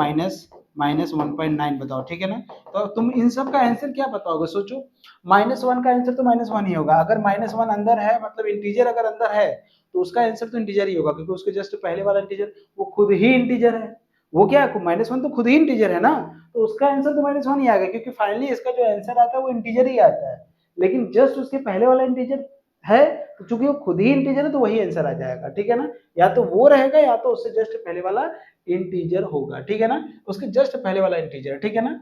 -1.9 बताओ, ठीक है ना। तो तुम इन सब का आंसर क्या बताओगे, सोचो। -1 का आंसर तो -1 ही होगा। अगर -1 अंदर है मतलब इंटीजर अगर अंदर है तो उसका आंसर तो इंटीजर ही होगा, क्योंकि उसके जस्ट पहले वाला इंटीजर वो खुद ही इंटीजर है। वो क्या है, -1 तो खुद ही इंटीजर है ना, तो उसका आंसर तो -1 ही आएगा, क्योंकि फाइनली इसका जो आंसर आता है वो इंटीजर ही आता है। लेकिन जस्ट उसके पहले वाला इंटीजर है, तो चूंकि वो खुद ही इंटीजर है तो वही आंसर आ जाएगा, ठीक है ना। या तो वो रहेगा या तो उससे जस्ट पहले वाला इंटीजर होगा, ठीक है ना। उसके जस्ट पहले वाला इंटीजर, ठीक है ना।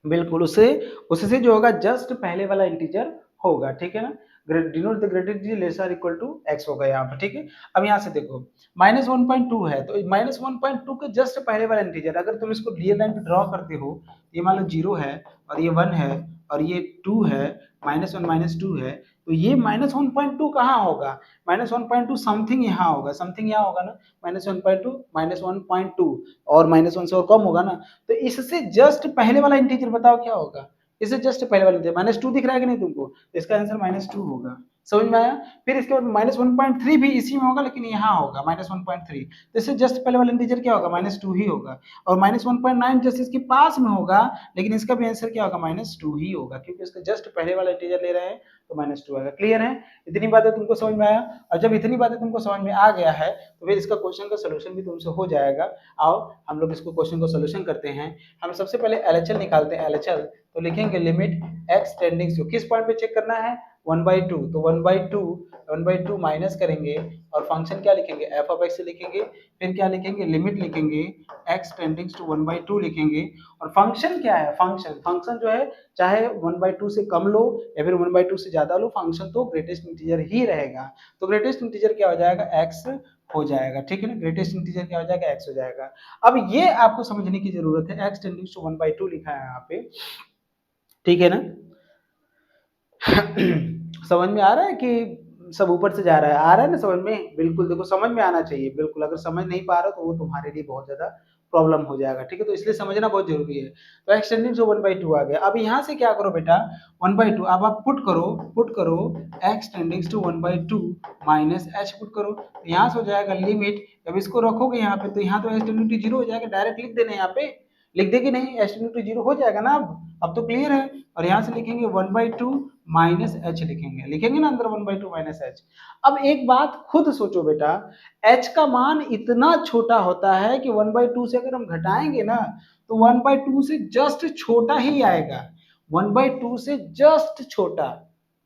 बिल्कुल, उससे उससे जो होगा जस्ट पहले वाला इंटीजर होगा, ठीक है ना। Denote the greatest digit less or equal to x होगा यहाँ पर, ठीक है। अब यहाँ से देखो -1.2 है, तो -1.2 के जस्ट पहले वाला इंटीजर अगर तुम इसको रियल लाइन पे ड्रॉ करते हो, ये मान लो 0 है और ये 1 है और ये 2 है, -1 -2 है, तो ये -1.2 कहाँ होगा, -1.2 समथिंग यहाँ होगा, समथिंग यहाँ होगा ना, -1.2 -1.2 और -1 से और कम होगा ना। तो इससे जस्ट पहले वाला इंटीजर बताओ क्या होगा, इससे जस्ट पहले वाला इंटीजर -2 दिख रहा है कि नहीं तुमको, तो इसका आंसर -2 होगा। समझ में आया। फिर इसके बाद -1.3 भी इसी में होगा, लेकिन यहाँ होगा -1.3, तो इससे जस्ट पहले वाला इंटीजर क्या होगा, -2 ही होगा। और -1.9 जस्ट इसके पास में होगा, लेकिन इसका भी आंसर क्या होगा, -2 ही होगा, क्योंकि इसका जस्ट पहले वाला इंटीजर ले रहे हैं तो -2 आएगा। क्लियर है, इतनी बातें तुमको समझ में आया। और जब इतनी बातें तुमको समझ में आ गया है तो फिर इसका क्वेश्चन का सोल्यूशन भी तुमसे हो जाएगा। आओ हम लोग इसको क्वेश्चन को सोल्यूशन करते हैं। हम सबसे पहले एलएचएल निकालते हैं। एलएचएल तो लिखेंगे लिमिट x टेंडिंग टू, किस पॉइंट पे चेक करना है, 1/2, तो 1/2 माइनस करेंगे और फंक्शन क्या लिखेंगे, एफ ऑफ एक्स लिखेंगे। फिर क्या लिखेंगे, लिमिट लिखेंगे x टेंडिंग टू 1/2 लिखेंगे। और फंक्शन क्या है, फंक्शन जो है चाहे 1/2 से कम लो या फिर 1/2 से ज्यादा लो, फंक्शन तो ग्रेटेस्ट इंटीजर ही रहेगा। तो ग्रेटेस्ट इंटीजर क्या हो जाएगा, x हो जाएगा, ठीक है ना। ग्रेटेस्ट इंटीजर क्या हो जाएगा, x हो जाएगा। अब ये आपको समझने की जरूरत है, x टेंडिंग टू 1/2 लिखा है यहाँ पे, ठीक है ना। समझ में आ रहा है कि सब ऊपर से जा रहा है, आ रहा है ना समझ में। बिल्कुल देखो समझ में आना चाहिए, बिल्कुल। अगर समझ नहीं पा रहे हो तो वो तुम्हारे लिए बहुत ज्यादा प्रॉब्लम हो जाएगा, ठीक है। तो इसलिए समझना बहुत जरूरी है। तो एक्सटेंडिंग टू 1/2 आ गया। अब यहाँ से क्या करो बेटा, 1/2 अब आप पुट करो x tending to 1/2 minus h put करो, तो यहाँ से हो जाएगा लिमिट। जब इसको रखोगे यहाँ पे तो यहाँ तो h टेंडिंग टू 0 हो जाएगा, डायरेक्ट लिख देना यहाँ पे, लिख दे कि नहीं, h टेंडिंग टू 0 हो जाएगा ना। अब तो क्लियर है। और यहाँ से लिखेंगे 1/2 माइनस एच लिखेंगे ना अंदर 1/2 माइनस एच। अब एक बात खुद सोचो बेटा, h का मान इतना छोटा होता है कि 1/2 से अगर हम घटाएंगे ना तो 1/2 से जस्ट छोटा ही आएगा, 1/2 से जस्ट छोटा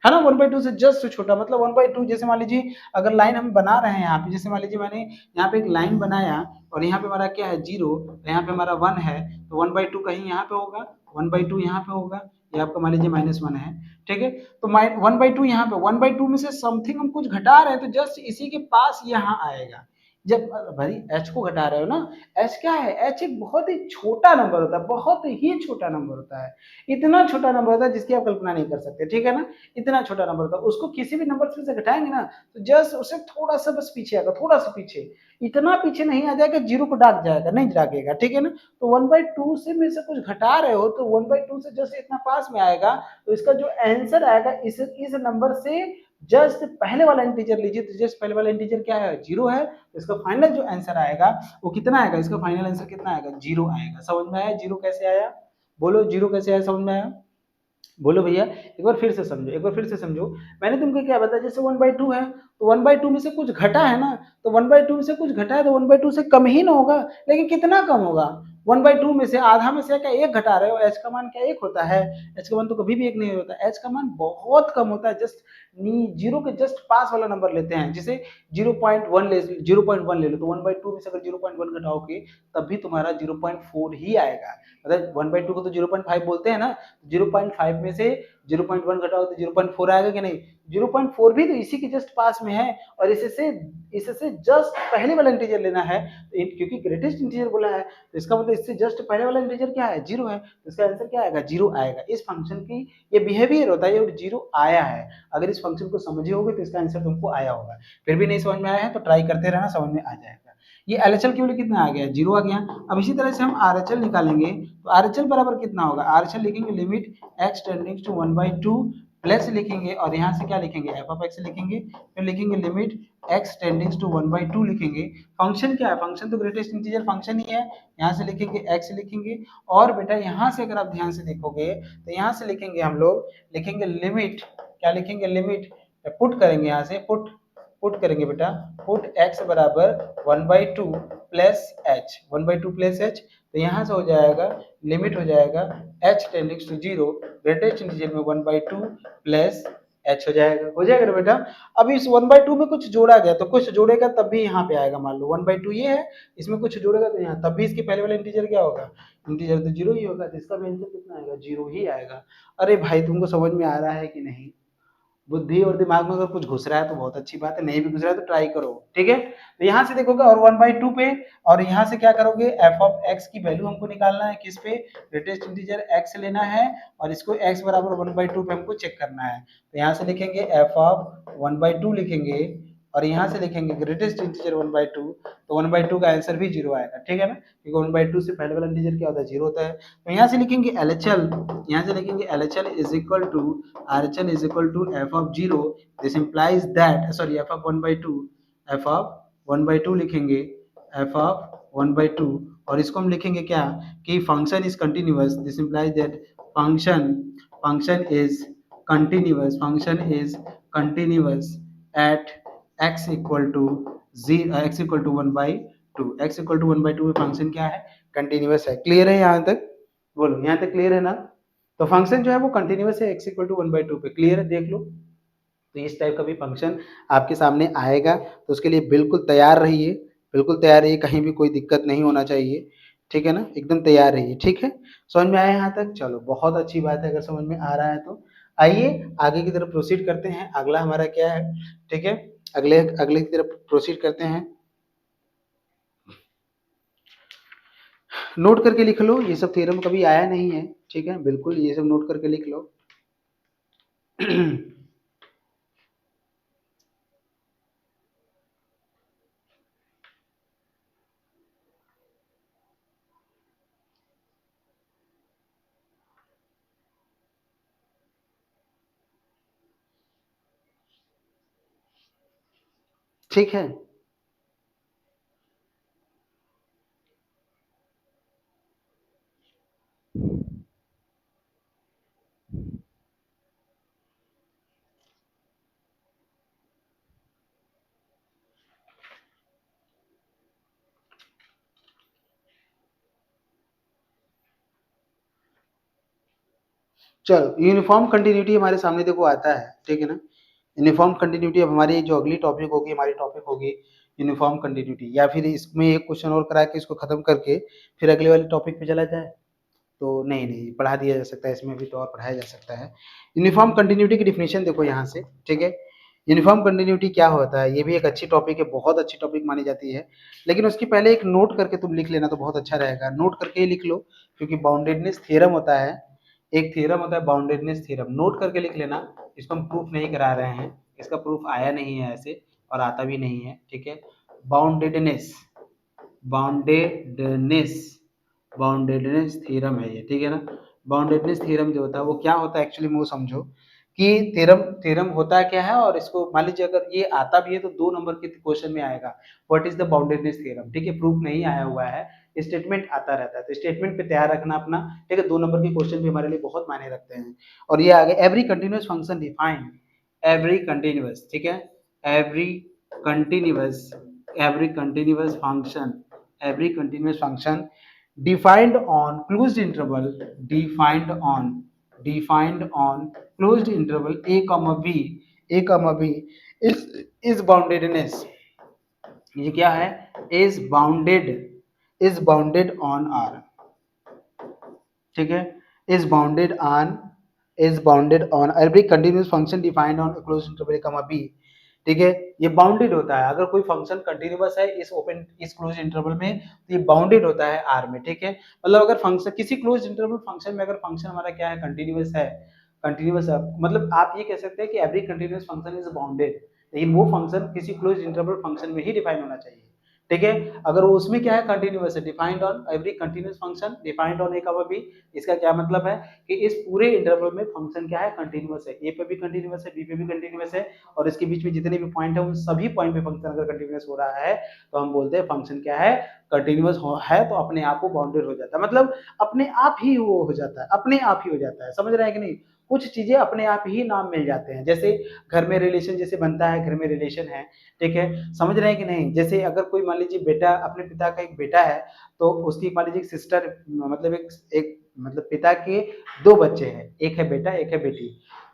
है ना, 1/2 से जस्ट छोटा मतलब 1/2। जैसे मान लीजिए अगर लाइन हम बना रहे हैं यहाँ पे, जैसे मान लीजिए मैंने यहाँ पे एक लाइन बनाया और यहाँ पे हमारा क्या है 0, यहाँ पे हमारा 1 है, तो 1/2 कहीं यहाँ पे होगा, 1/2 यहाँ पे होगा, ये आपका मान लीजिए -1 है, ठीक है। तो 1/2 यहाँ पे 1/2 में से समथिंग हम कुछ घटा रहे हैं तो जस्ट इसी के पास यहाँ आएगा। जब भाई h को घटा रहे हो ना, h क्या है, h एक बहुत ही छोटा नंबर होता है, बहुत ही छोटा नंबर होता है, इतना छोटा नंबर होता है जिसकी आप कल्पना नहीं कर सकते, ठीक है ना। इतना छोटा नंबर होता है, उसको किसी भी नंबर से घटाएंगे ना तो जस्ट उसे थोड़ा सा बस पीछे आएगा, थोड़ा सा पीछे, इतना पीछे नहीं आ जाएगा जीरो को डाक जाएगा, नहीं डाकेगा, ठीक है ना। तो 1/2 से में से कुछ घटा रहे हो तो 1/2 से जस्ट इतना पास में आएगा, तो इसका जो आंसर आएगा इस नंबर से जस्ट पहले वाला इंटीजर लीजिए, तो जस्ट पहले वाला इंटीजर क्या है, 0 है, तो इसका फाइनल जो आंसर आएगा वो कितना आएगा, इसका फाइनल आंसर कितना आएगा, 0 आएगा। समझ में आया 0 कैसे आया, बोलो 0 कैसे आया, समझ में आया, बोलो भैया। एक बार फिर से समझो, एक बार फिर से समझो। मैंने तुमको क्या बताया, जैसे 1/2 है तो 1/2 में से कुछ घटा है ना, तो 1/2 में से कुछ घटा है तो 1/2 से कम ही ना होगा, लेकिन कितना कम होगा, 1/2 में से आधा में से क्या एक घटा रहे हो, h का मान क्या एक होता है, h का मान तो कभी भी एक नहीं होता, h का मान बहुत कम होता है, जस्ट जीरो के जस्ट पास वाला नंबर लेते हैं। जैसे 0.1 ले लो तो 1/2 में से अगर 0.1 घटाओगे तब भी तुम्हारा 0.4 ही आएगा, मतलब 1/2 को तो 0.5 बोलते हैं ना, 0.5 में से 0.1 घटाओ तो 0.4 आएगा कि नहीं, 0.4 भी तो इसी के जस्ट पास में है। और इससे जस्ट पहले वाला इंटीजर लेना है, क्योंकि ग्रेटेस्ट इंटीजर बोला है, तो इसका मतलब इससे जस्ट पहले वाला इंटीजर क्या है, 0 है, तो इसका आंसर क्या आएगा, 0 आएगा। इस फंक्शन की ये बिहेवियर होता है, ये 0 आया है। अगर इस फंक्शन को समझे होगे तो इसका आंसर तुमको आया होगा, फिर भी नहीं समझ में आया है तो ट्राई करते रहना, समझ में आ जाएगा। ये एलएचएल की वैल्यू कितना आ गया, 0 आ गया। अब इसी तरह से हम आरएचएल निकालेंगे, तो आरएचएल बराबर कितना होगा, आरएचएल लिखेंगे limit x tending to 1/2 plus लिखेंगे और यहाँ से क्या लिखेंगे, एफ ऑफ एक्स लिखेंगे, फिर लिखेंगे लिमिट एक्स टेंडिंग्स टू 1/2 लिखेंगे। फंक्शन क्या है, फंक्शन तो ग्रेटेस्ट इंटीजर फंक्शन ही है, यहाँ से लिखेंगे एक्स लिखेंगे। और बेटा यहाँ से अगर आप ध्यान से देखोगे तो यहाँ से लिखेंगे हम लोग, लिखेंगे लिमिट, क्या लिखेंगे, लिमिट पुट करेंगे, यहाँ से पुट पुट करेंगे बेटा, पुट x बराबर 1/2 प्लस एच, 1/2 प्लस एच, तो यहाँ से हो जाएगा लिमिट हो जाएगा h टेंडिंग्स टू 0, ग्रेटेस्ट इंटीजर में 1/2 प्लस h हो जाएगा ना बेटा। अब इस 1/2 में कुछ जोड़ा गया तो कुछ जोड़ेगा तब भी यहाँ पे आएगा, मान लो 1/2 ये है, इसमें कुछ जोड़ेगा तो यहाँ, तब भी इसके पहले वाला इंटीजर क्या होगा, इंटीजर तो 0 ही होगा, तो इसका भी आंसर कितना आएगा, 0 ही आएगा। अरे भाई तुमको समझ में आ रहा है कि नहीं, बुद्धि और दिमाग में अगर कुछ घुस रहा है तो बहुत अच्छी बात है, नहीं भी घुस रहा है तो ट्राई करो, ठीक है। तो यहाँ से देखोगे और 1/2 पे, और यहाँ से क्या करोगे, एफ ऑफ एक्स की वैल्यू हमको निकालना है, किस पे, ग्रेटेस्ट इंटीजर एक्स लेना है, और इसको एक्स बराबर 1/2 पे हमको चेक करना है। तो यहाँ से लिखेंगे एफ ऑफ 1/2 लिखेंगे, और यहाँ से लिखेंगे ग्रेटेस्ट इंटीजर 1/2, तो 1/2 का आंसर भी 0 आएगा, ठीक है ना, क्योंकि 1/2 से पहले वाला इंटीजर क्या होता है, 0 होता है। तो यहाँ से लिखेंगे LHL, यहाँ से लिखेंगे LHL is equal to RHL is equal to f of 0, this implies that sorry f of 1/2, f of 1/2 लिखेंगे, f of 1/2, और इसको हम लिखेंगे क्या कि function is continuous, this implies that function is continuous at x equal to 0, x equal to 1/2, x equal to 1/2 में फंक्शन क्या है, कंटिन्यूअस है। क्लियर है यहाँ तक, बोलो यहाँ तक क्लियर है ना। तो फंक्शन जो है वो कंटिन्यूअस है, x इक्वल टू 1/2 पे, क्लियर है, देख लो। तो इस टाइप का भी फंक्शन आपके सामने आएगा, तो उसके लिए बिल्कुल तैयार रहिए, बिल्कुल तैयार रहिए, कहीं भी कोई दिक्कत नहीं होना चाहिए, ठीक है ना, एकदम तैयार रहिए, ठीक है। समझ में आया यहाँ तक, चलो बहुत अच्छी बात है, अगर समझ में आ रहा है तो आइए आगे की तरफ प्रोसीड करते हैं। अगला हमारा क्या है, ठीक है, अगले अगले की तरफ प्रोसीड करते हैं। नोट करके लिख लो, ये सब थ्योरम कभी आया नहीं है, ठीक है, बिल्कुल ये सब नोट करके लिख लो। ठीक है, चलो यूनिफॉर्म कंटिन्यूटी हमारे सामने देखो आता है, ठीक है ना। यूनिफॉर्म कंटिन्यूटी, अब हमारी जो अगली टॉपिक होगी, हमारी टॉपिक होगी यूनिफॉर्म कंटिन्यूटी, या फिर इसमें एक क्वेश्चन और करा के इसको खत्म करके फिर अगले वाले टॉपिक पे चला जाए, तो नहीं नहीं पढ़ा दिया जा सकता है, इसमें भी तो और पढ़ाया जा सकता है। यूनिफॉर्म कंटिन्यूटी की डिफिनेशन देखो यहाँ से, ठीक है। यूनिफॉर्म कंटिन्यूटी क्या होता है, ये भी एक अच्छी टॉपिक है, बहुत अच्छी टॉपिक मानी जाती है, लेकिन उसकी पहले एक नोट करके तुम लिख लेना तो बहुत अच्छा रहेगा, नोट करके ही लिख लो, क्योंकि बाउंडेडनेस थ्योरम होता है, एक थ्योरम होता है बाउंडेडनेस थ्योरम, नोट करके लिख लेना। इसको हम प्रूफ नहीं करा रहे हैं, इसका प्रूफ आया नहीं है ऐसे, और आता भी नहीं है, ठीक है। बाउंडेडनेस बाउंडेडनेस बाउंडेडनेस थ्योरम है ये, ठीक है ना। बाउंडेडनेस थ्योरम जो होता है वो क्या होता है एक्चुअली में, वो समझो कि थ्योरम थ्योरम होता क्या है, और इसको मान लीजिए अगर ये आता भी है तो 2 नंबर के क्वेश्चन में आएगा, what is the boundedness theorem, ठीक है, प्रूफ नहीं आया हुआ है, स्टेटमेंट आता रहता है, तो स्टेटमेंट पे तैयार रखना अपना, ठीक है। 2 नंबर के क्वेश्चन भी हमारे लिए बहुत मायने रखते हैं। और ये आगे every continuous function defined, every continuous, ठीक है, every continuous every continuous function, every continuous function defined on closed interval, defined on closed interval a comma b is boundedness, ये क्या है, is bounded on R, ठीक है, is bounded on every continuous function defined on a closed interval a comma b, ठीक है। ये बाउंडेड होता है, अगर कोई फंक्शन कंटिन्यूअस है इस क्लोज इंटरवल में, तो ये बाउंडेड होता है आर में, ठीक है। मतलब अगर फंक्शन किसी क्लोज इंटरवल फंक्शन में अगर फंक्शन हमारा क्या है, कंटिन्यूअस है, मतलब आप ये कह सकते हैं कि every continuous function is bounded, लेकिन वो फंक्शन किसी क्लोज इंटरवल फंक्शन में ही डिफाइन होना चाहिए, ठीक है। अगर वो उसमें क्या है कंटिन्यूअस है, defined on every continuous function defined on a comma b, इसका क्या मतलब है कि इस पूरे इंटरवल में फंक्शन क्या है कंटिन्यूअस है, ए पे भी कंटिन्यूअस है, बी पे भी कंटिन्यूअस है, और इसके बीच में जितने भी पॉइंट है उन सभी पॉइंट पे फंक्शन अगर कंटिन्यूअस हो रहा है तो हम बोलते हैं फंक्शन क्या है कंटिन्यूअस है, तो अपने आप को बाउंडेड हो जाता है, मतलब अपने आप ही वो हो जाता है, अपने आप ही हो जाता है, समझ रहे हैं कि नहीं। कुछ चीजें अपने आप ही नाम मिल जाते हैं, जैसे घर में रिलेशन जैसे बनता है, घर में रिलेशन है, ठीक है, समझ रहे हैं कि नहीं। जैसे अगर कोई मान लीजिए बेटा, अपने पिता का एक बेटा है, तो उसकी मान लीजिए एक सिस्टर, मतलब एक मतलब पिता के दो बच्चे हैं, एक है बेटा एक है बेटी,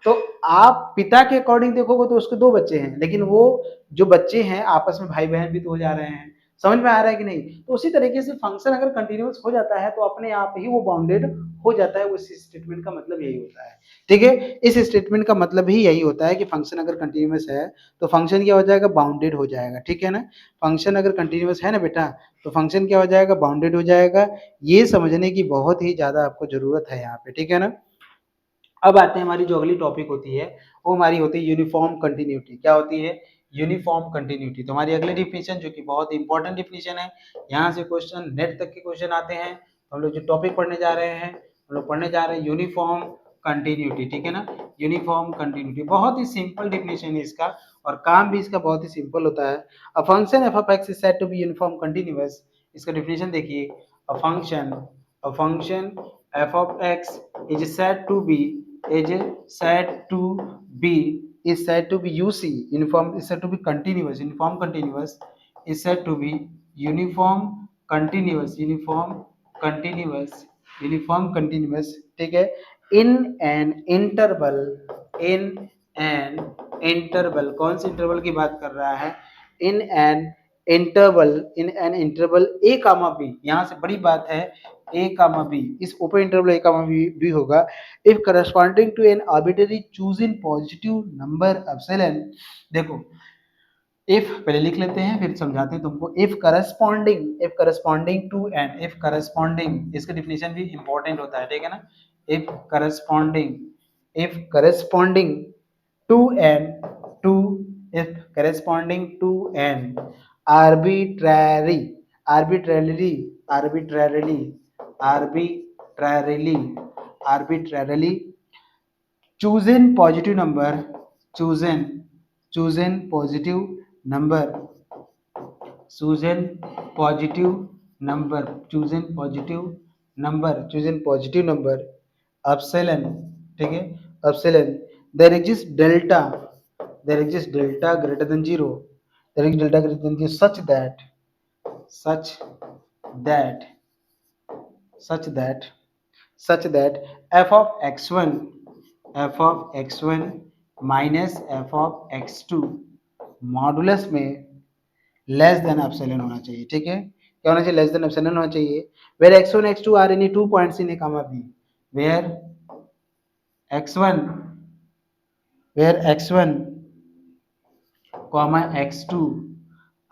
तो आप पिता के अकॉर्डिंग देखोगे तो उसके दो बच्चे हैं, लेकिन वो जो बच्चे हैं आपस में भाई बहन भी तो हो जा रहे हैं, समझ में आ रहा है कि नहीं। तो उसी तरीके से फंक्शन अगर कंटिन्यूअस हो जाता है तो अपने आप ही वो बाउंडेड हो जाता है, उस स्टेटमेंट का मतलब यही होता है, ठीक है। इस स्टेटमेंट का मतलब ही यही होता है कि फंक्शन अगर कंटिन्यूअस है तो फंक्शन क्या हो जाएगा बाउंडेड हो जाएगा, ठीक है ना। फंक्शन अगर कंटिन्यूअस है ना बेटा, तो फंक्शन क्या हो जाएगा बाउंडेड हो जाएगा, ये समझने की बहुत ही ज्यादा आपको जरूरत है यहाँ पे, ठीक है ना। अब आते हैं हमारी जो अगली टॉपिक होती है वो हमारी होती है यूनिफॉर्म कंटिन्यूटी। क्या होती है यूनिफॉर्म कंटिन्यूटी, तो हमारी अगली डिफिनेशन जो कि बहुत इंपॉर्टेंट डिफिनेशन है, यहाँ से क्वेश्चन नेट तक के क्वेश्चन आते हैं, तो हम लोग जो टॉपिक पढ़ने जा रहे हैं हम लोग पढ़ने जा रहे हैं यूनिफॉर्म कंटिन्यूटी, ठीक है ना। यूनिफॉर्म कंटिन्यूटी बहुत ही सिंपल डिफिनेशन है इसका, और काम भी इसका बहुत ही सिंपल होता है। A function f of x is said to be uniform continuous, इसका डिफिनेशन देखिए, a function f of x is said to be is said to be is said to be UC uniform is said to be continuous uniform continuous is said to be uniform continuous, ठीक है, in an interval कौन से इंटरवल की बात कर रहा है, in an interval a comma b, यहाँ से बड़ी बात है a कामा b, इस open interval a comma b होगा if corresponding to an arbitrary chosen positive number epsilon। देखो if पहले लिख लेते हैं फिर समझाते हैं तुमको, if corresponding to an, if corresponding इसका डिफिनेशन भी इंपॉर्टेंट होता है, ठीक है ना। if corresponding to an to if corresponding to an arbitrary arbitrarily arbitrarily arbitrarily arbitrarily chosen positive number chosen positive number chosen positive chosen positive number epsilon, ठीक है, epsilon, there exists delta greater than zero, there is delta greater than zero such that such that f of x1 minus f of x2 modulus में लेस देन एप्सिलॉन होना चाहिए, ठीक है। क्या होना चाहिए लेस देन एप्सिलॉन होना चाहिए, where x1 x2 are any two points in a comma b, where x1 comma x2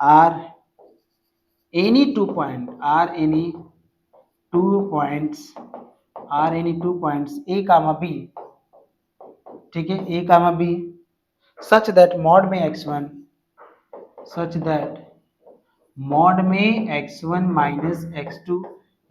are any two points a comma b, ठीक है, a comma b such that mod में x1 minus x2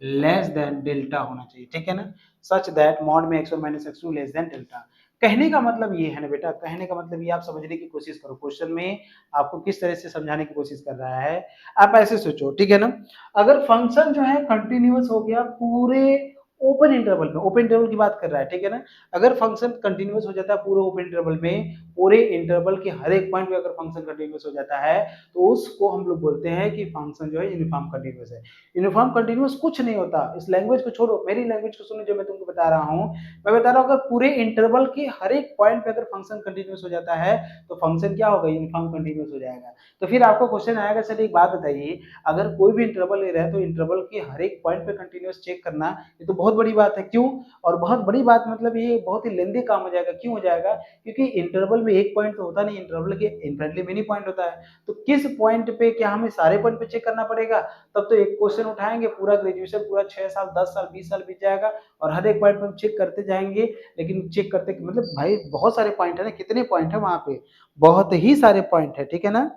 less than delta होना चाहिए, ठीक है ना। सच दैट मॉड में x1 minus x2 less than delta, कहने का मतलब ये है ना बेटा, कहने का मतलब ये आप समझने की कोशिश करो, क्वेश्चन में आपको किस तरह से समझाने की कोशिश कर रहा है, आप ऐसे सोचो, ठीक है ना। अगर फंक्शन जो है कंटिन्यूअस हो गया पूरे ओपन इंटरवल में, ओपन इंटरवल की बात कर रहा है, ठीक है ना। अगर फंक्शन कंटिन्यूअस हो जाता है पूरे ओपन इंटरवल में, पूरे इंटरवल के हर एक पॉइंट पे अगर फंक्शन कंटिन्यूअस हो जाता है तो उसको हम लोग बोलते हैं कि फंक्शन जो है यूनिफॉर्म कंटिन्यूअस है। यूनिफॉर्म कंटिन्यूअस कुछ नहीं होता, इस लैंग्वेज को छोड़ो, मेरी लैंग्वेज को सुनो जो मैं तुमको बता रहा हूँ। मैं बता रहा हूँ अगर पूरे इंटरवल के हर एक पॉइंट पे अगर फंक्शन कंटिन्यूअस हो जाता है तो फंक्शन क्या होगा यूनिफॉर्म कंटिन्यूअस हो जाएगा। तो फिर आपको क्वेश्चन आएगा, चलिए एक बात बताइए, अगर कोई भी इंटरवल ले रहा है तो इंटरवल के हर एक पॉइंट पे कंटिन्यूअस चेक करना ये तो बहुत बड़ी बात है, क्यों, और बहुत बड़ी बात मतलब ये बहुत ही लेंदी काम हो जाएगा, क्यों हो जाएगा, क्योंकि इंटरवल में एक पॉइंट तो होता नहीं, इंटरवल के इनफिनिटली मेनी पॉइंट होता है, तो किस पॉइंट पे क्या हमें सारे पॉइंट पे चेक करना पड़ेगा, तब तो एक क्वेश्चन उठाएंगे पूरा ग्रेजुएशन पूरा 6 साल 10 साल 20 साल बीत जाएगा और हर एक पॉइंट पे हम चेक करते जाएंगे, लेकिन चेक करते मतलब भाई बहुत सारे पॉइंट है ना, कितने पॉइंट है वहां पे, बहुत ही सारे पॉइंट है, ठीक है ना।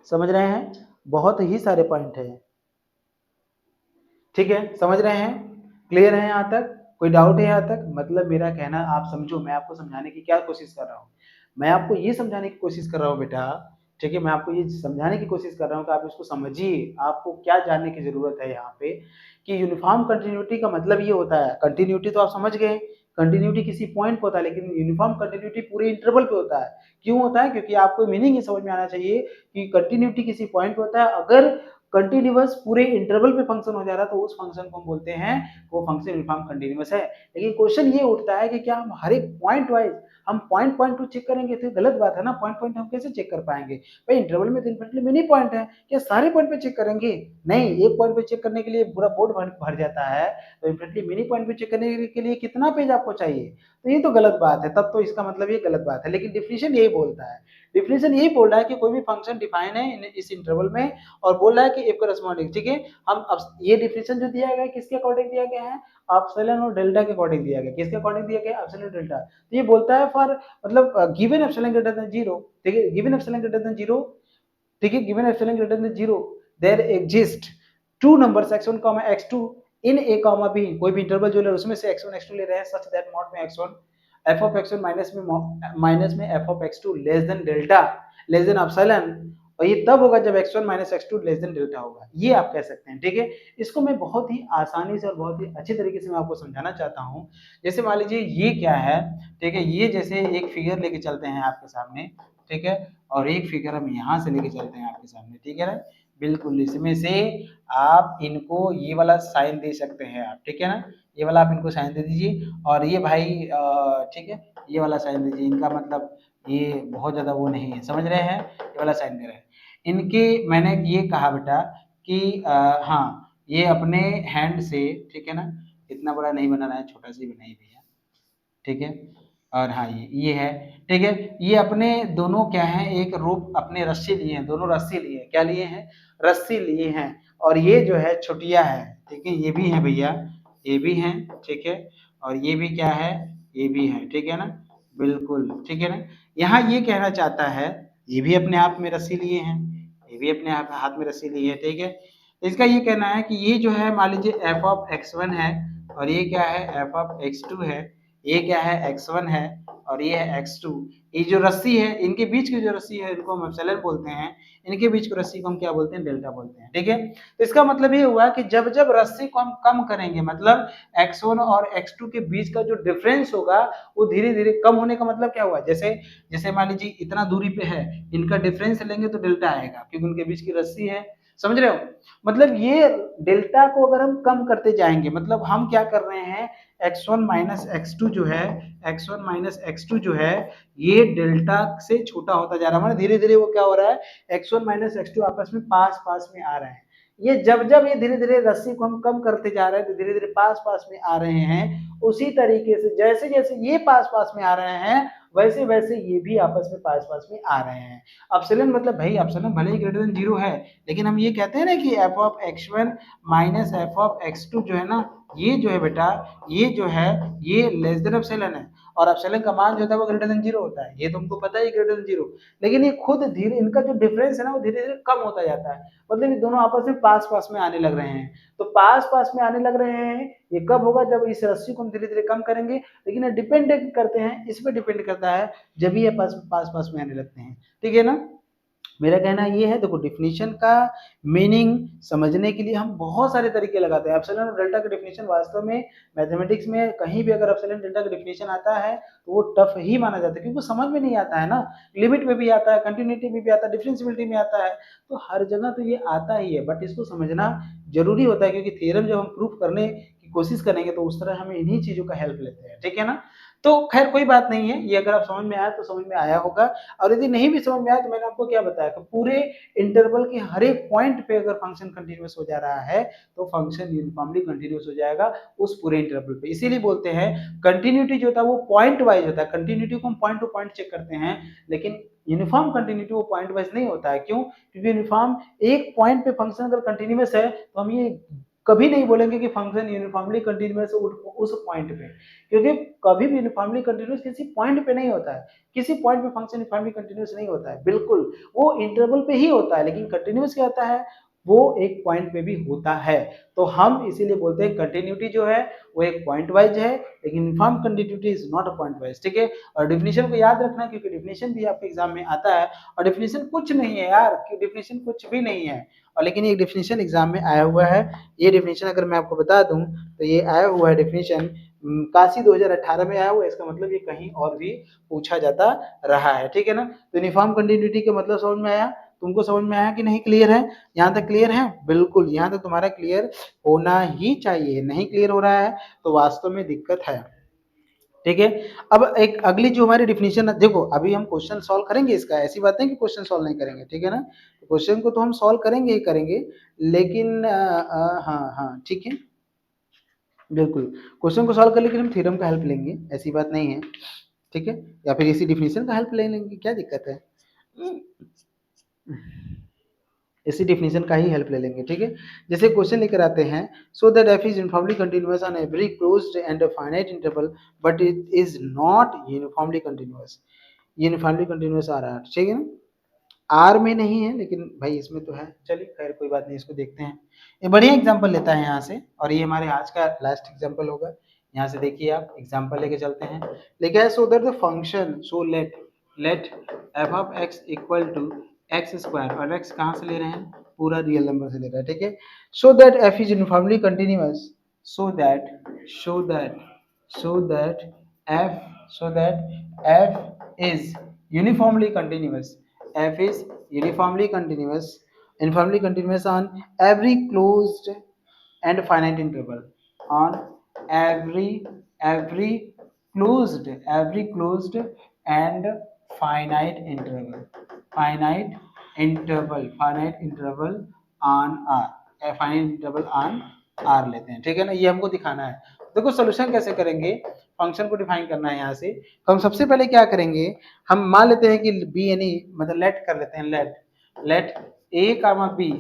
समझ रहे हैं? बहुत ही सारे पॉइंट है, ठीक है, समझ रहे हैं? क्लियर है यहाँ तक? कोई डाउट है यहाँ तक? मतलब मेरा कहना आप समझो, मैं आपको समझाने की क्या कोशिश कर रहा हूँ, मैं आपको ये समझाने की कोशिश कर रहा हूँ बेटा, ठीक है, मैं आपको ये समझाने की कोशिश कर रहा हूँ कि आप इसको समझिए, आपको क्या जानने की जरूरत है यहाँ पे कि यूनिफॉर्म कंटिन्यूटी का मतलब ये होता है, कंटिन्यूटी तो आप समझ गए, कंटिन्यूटी किसी पॉइंट पे होता है, लेकिन यूनिफॉर्म कंटिन्यूटी पूरे इंटरवल पे होता है। क्यों होता है? क्योंकि आपको मीनिंग ये समझ में आना चाहिए कि कंटिन्यूटी किसी पॉइंट पे होता है, अगर कंटिन्यूअस पूरे इंटरवल पे फंक्शन हो जा रहा है तो उस फंक्शन को हम बोलते हैं वो फंक्शन यूनिफॉर्म कंटिन्यूअस है। लेकिन क्वेश्चन ये उठता है कि क्या हम हर एक पॉइंट वाइज हम पॉइंट पॉइंट टू चेक करेंगे? तो गलत बात है ना, पॉइंट पॉइंट हम कैसे चेक कर पाएंगे? भाई इंटरवल में तो इन्फिनिटली मेनी पॉइंट है, क्या सारे पॉइंट पे चेक करेंगे? नहीं, एक पॉइंट पे चेक करने के लिए पूरा बोर्ड भर जाता है, तो इन्फिनिटली मेनी पॉइंट पे चेक करने के लिए कितना पेज आपको चाहिए? तो ये तो गलत बात है, तब तो इसका मतलब ये गलत बात है। लेकिन डिफिनेशन यही बोलता है, डिफिनेशन यही बोल रहा है कि कोई भी फंक्शन डिफाइन है इस इंटरवल में और बोल रहा है कि एफ करस्पॉन्डिंग, ठीक है। हम अब ये डिफिनेशन जो दिया गया है किसके अकॉर्डिंग दिया गया है? एप्सिलॉन और डेल्टा के अकॉर्डिंग दिया गया। किसके अकॉर्डिंग दिया गया? एप्सिलॉन और डेल्टा। तो ये बोलता है फॉर मतलब गिवन एप्सिलॉन ग्रेटर देन 0, ठीक है, गिवन एप्सिलॉन ग्रेटर देन 0, ठीक है, given epsilon greater than 0 there exist two numbers x1, x2 in a, b, कोई भी इंटरवल जो ले उसमें से x1 x2 ले रहे हैं सच दैट मॉड में x1 f of x1 minus में f of x2 less than delta less than epsilon, और ये तब होगा जब x1 minus x2 less than delta होगा, ये आप कह सकते हैं, ठीक है। इसको मैं बहुत ही आसानी से और बहुत ही अच्छी तरीके से मैं आपको समझाना चाहता हूँ। जैसे मान लीजिए ये क्या है, ठीक है, ये जैसे एक फिगर लेके चलते हैं आपके सामने, ठीक है, और एक फिगर हम यहाँ से लेके चलते हैं आपके सामने, ठीक है ना, बिल्कुल इसमें से आप इनको ये वाला साइन दे सकते हैं आप, ठीक है ना, ये वाला आप इनको साइन दे दीजिए, और ये भाई ठीक है, ये वाला साइन दीजिए, इनका मतलब ये बहुत ज़्यादा वो नहीं है, समझ रहे हैं, ये वाला साइन दे रहे हैं इनके। मैंने ये कहा बेटा कि हाँ ये अपने हैंड से, ठीक है ना, इतना बड़ा नहीं बनाना है, छोटा सा ही बनाइए भैया, ठीक है, और हाँ ये है, ठीक है, ये अपने दोनों क्या है, एक रोप अपने रस्सी लिए हैं, दोनों रस्सी लिए हैं, क्या लिए हैं? रस्सी लिए हैं, और ये जो है छुटिया है, ठीक है, ये भी है भैया, ये भी है, ठीक है, और ये भी क्या है, ये भी है, ठीक है ना, बिल्कुल ठीक है ना। यहाँ ये कहना चाहता है ये भी अपने आप में रस्सी लिए हैं, ये भी अपने आप हाथ में रस्सी लिए है, ठीक है। इसका ये कहना है कि ये जो है मान लीजिए एफ ऑफ x1 है और ये क्या है एफ ऑफ x2 है, ये क्या है x1 है और ये है x2, ये जो रस्सी है इनके बीच की जो रस्सी है इनको हम एप्सिलॉन बोलते हैं, इनके बीच की रस्सी को हम क्या बोलते हैं? डेल्टा बोलते हैं, ठीक है। तो इसका मतलब ये हुआ कि जब जब रस्सी को हम कम करेंगे, मतलब x1 और x2 के बीच का जो डिफरेंस होगा वो धीरे धीरे कम होने का मतलब क्या हुआ, जैसे जैसे मान लीजिए इतना दूरी पे है, इनका डिफरेंस लेंगे तो डेल्टा आएगा क्योंकि उनके बीच की रस्सी है, समझ रहे हो। मतलब ये डेल्टा को अगर हम कम करते जाएंगे, मतलब हम क्या कर रहे हैं, x1 माइनस x2 जो है, x1 माइनस x2 जो है ये डेल्टा से छोटा होता जा रहा है, मतलब धीरे धीरे वो क्या हो रहा है, x1 माइनस x2 आपस में पास पास में आ रहे हैं। ये जब जब ये धीरे धीरे रस्सी को हम कम करते जा रहे हैं तो धीरे धीरे पास पास में आ रहे हैं, उसी तरीके से जैसे जैसे ये पास पास में आ रहे हैं वैसे वैसे ये भी आपस में पास पास में आ रहे हैं। एप्सिलॉन मतलब भाई एप्सिलॉन भले ही ग्रेटर देन 0 है, लेकिन हम ये कहते हैं ना कि F of x1 minus F of x2 जो है ना, ये जो है बेटा, ये जो है ये लेस देन एप्सिलॉन है, और एप्सिलॉन का मान जो होता है वो ग्रेटर देन 0 होता है, ये तुमको पता है ग्रेटर देन 0, लेकिन ये खुद धीरे इनका जो डिफरेंस है ना वो धीरे धीरे कम होता जाता है, मतलब ये दोनों आपस में पास पास में आने लग रहे हैं। तो पास पास में आने लग रहे हैं, ये कब होगा? जब इस रस्सी को हम धीरे धीरे कम करेंगे, लेकिन ये डिपेंड करते हैं, इस पर डिपेंड करता है जब ये पास पास पास में आने लगते हैं, ठीक है ना। मेरा कहना ये है, देखो डिफिनीशन का मीनिंग समझने के लिए हम बहुत सारे तरीके लगाते हैं। एप्सिलॉन और डेल्टा का डिफिनीशन वास्तव में मैथमेटिक्स में कहीं भी अगर एप्सिलॉन डेल्टा का डिफिनीशन आता है तो वो टफ ही माना जाता है, क्योंकि समझ में नहीं आता है ना, लिमिट में भी आता है, कंटिन्यूटी में भी आता है, डिफरेंशियबिलिटी में आता है, तो हर जगह तो ये आता ही है, बट इसको समझना जरूरी होता है, क्योंकि थ्योरम जब हम प्रूफ करने की कोशिश करेंगे तो उस तरह हमें इन्हीं चीजों का हेल्प लेते हैं, ठीक है ना। तो खैर कोई बात नहीं है, ये अगर आप समझ में आया तो समझ में आया होगा, और यदि नहीं भी समझ में आया तो मैंने आपको क्या बताया कि पूरे इंटरवल के हर एक पॉइंट पे अगर फंक्शन कंटिन्यूअस हो जा रहा है तो फंक्शन यूनिफॉर्मली कंटिन्यूअस हो जाएगा उस पूरे इंटरवल पे। इसीलिए बोलते हैं कंटिन्यूटी जो होता है वो पॉइंट वाइज होता है, कंटिन्यूटी को हम पॉइंट टू पॉइंट चेक करते हैं, लेकिन यूनिफॉर्म कंटिन्यूटी वो पॉइंट वाइज नहीं होता है। क्यों? क्योंकि यूनिफॉर्म एक पॉइंट पे फंक्शन अगर कंटिन्यूअस है तो हम ये कभी नहीं बोलेंगे कि फंक्शन यूनिफॉर्मली कंटिन्यूअस उस पॉइंट पे, क्योंकि कभी भी यूनिफॉर्मली कंटिन्यूअस किसी पॉइंट पे नहीं होता है, किसी पॉइंट पे फंक्शन यूनिफॉर्मली कंटिन्यूअस नहीं होता है, बिल्कुल वो इंटरवल पे ही होता है, लेकिन कंटिन्यूअस क्या होता है, वो एक पॉइंट पे भी होता है। तो हम इसीलिए बोलते हैं कंटिन्यूटी जो है वो एक पॉइंट वाइज है, लेकिन uniform continuity is not a point wise, ठीक है। और डेफिनेशन को याद रखना, क्योंकि डेफिनेशन भी आपके एग्जाम में आता है, और डेफिनेशन कुछ नहीं है यार, कि डेफिनेशन कुछ भी नहीं है, और लेकिन ये डेफिनेशन एग्जाम में आया हुआ है। ये डेफिनेशन अगर मैं आपको बता दूं तो ये आया हुआ है डेफिनेशन काशी 2018 में आया हुआ है, इसका मतलब ये कहीं और भी पूछा जाता रहा है, ठीक है ना। तो यूनिफॉर्म कंटिन्यूटी का मतलब समझ में आया, तुमको समझ में आया कि नहीं, क्लियर है, यहाँ तक क्लियर है, बिल्कुल यहाँ तक तुम्हारा क्लियर होना ही चाहिए, नहीं क्लियर हो रहा है तो वास्तव में दिक्कत है, ठीक है। अब एक अगली जो हमारी डिफिनीशन, देखो अभी हम क्वेश्चन सॉल्व करेंगे इसका, ऐसी बात नहीं कि क्वेश्चन सॉल्व नहीं करेंगे, ठीक है ना, तो क्वेश्चन को तो हम सॉल्व करेंगे ही करेंगे, लेकिन हाँ हाँ ठीक है, बिल्कुल क्वेश्चन को सॉल्व कर, लेकिन हम थ्योरम का हेल्प लेंगे, ऐसी बात नहीं है, ठीक है, या फिर इसी डिफिनीशन का हेल्प ले लेंगे, क्या दिक्कत है, इसी डिफिनीशन का ही हेल्प ले लेंगे, ठीक है। जैसे क्वेश्चन लेकर आते हैं, so that f is uniformly continuous on every closed and finite interval but it is not uniformly continuous, uniformly continuous आ रहा है, ठीक है ना, आर में नहीं है लेकिन भाई इसमें तो है, चलिए खैर कोई बात नहीं, इसको देखते हैं। ये बढ़िया एग्जांपल लेता है यहाँ से, और ये हमारे आज का लास्ट एग्जांपल होगा, यहाँ से देखिए आप एग्जांपल लेके चलते हैं, लिखा है so that the function, so let let f of x equal to x square, और एक्स कहाँ से ले रहे हैं, पूरा रियल नंबर से ले रहे हैं, ठीक है। So that f is uniformly continuous, so that so that so that F so that f is uniformly continuous, f is uniformly continuous on every closed and finite interval, on every closed and finite interval on r, finite interval on r लेते हैं, ठीक है ना, ये हमको दिखाना है। देखो सोल्यूशन कैसे करेंगे, फंक्शन को डिफाइन करना है यहाँ से, तो हम सबसे पहले क्या करेंगे, हम मान लेते हैं कि बी एनी, मतलब लेट कर लेते हैं, let a comma b,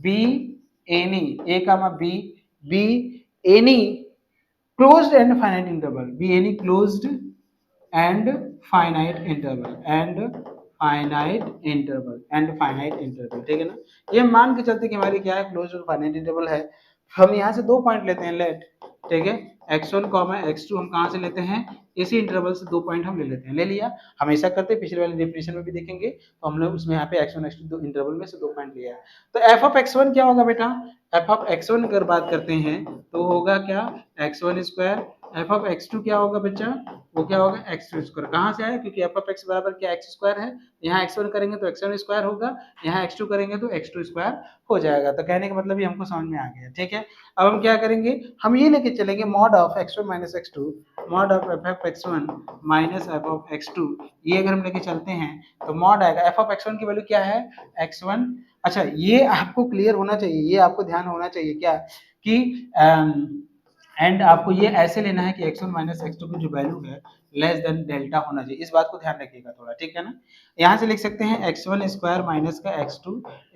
b any, a comma b, b any closed and finite interval, b any closed and finite interval, finite interval, ठीक है ना। ये मान के चलते कि हमारी क्या है, क्लोज्ड और फाइनाइट इंटरवल है। हम यहाँ से 2 पॉइंट लेते हैं लेट, ठीक है, x1, x2 हम कहाँ से लेते हैं, इसी इंटरवल से 2 पॉइंट हम ले लेते हैं, ले लिया, हमेशा करते हैं, पिछले वाले डेफिनेशन में भी देखेंगे, तो हमने उसमें यहाँ पे x1 x2 दो इंटरवल में से 2 पॉइंट लिया है। तो f ऑफ x1 क्या होगा बेटा, f ऑफ x1 अगर बात करते हैं तो होगा क्या, x1 square, f of x2 क्या होगा बच्चा, वो क्या होगा, x2 स्क्वायर, कहाँ से आया, क्योंकि f ऑफ x बराबर क्या x स्क्वायर है, यहाँ x1 करेंगे तो x1 स्क्वायर होगा, यहाँ x2 करेंगे तो x2 स्क्वायर हो जाएगा। तो कहने का मतलब ये हमको समझ में आ गया, ठीक है। अब हम क्या करेंगे, हम ये लेके चलेंगे mod of x1 minus x2, mod of f of x1 minus f of x2, ये अगर हम लेके चलते हैं तो मॉड आएगा, f ऑफ x1 की वैल्यू क्या है, x1, अच्छा ये आपको क्लियर होना चाहिए, ये आपको ध्यान होना चाहिए क्या, कि एंड आपको ये ऐसे लेना है कि x1 माइनस x2 की जो वैल्यू है लेस देन डेल्टा होना चाहिए, इस बात को ध्यान रखिएगा थोड़ा, ठीक है ना। यहाँ से लिख सकते हैं x1 स्क्वायर माइनस का x2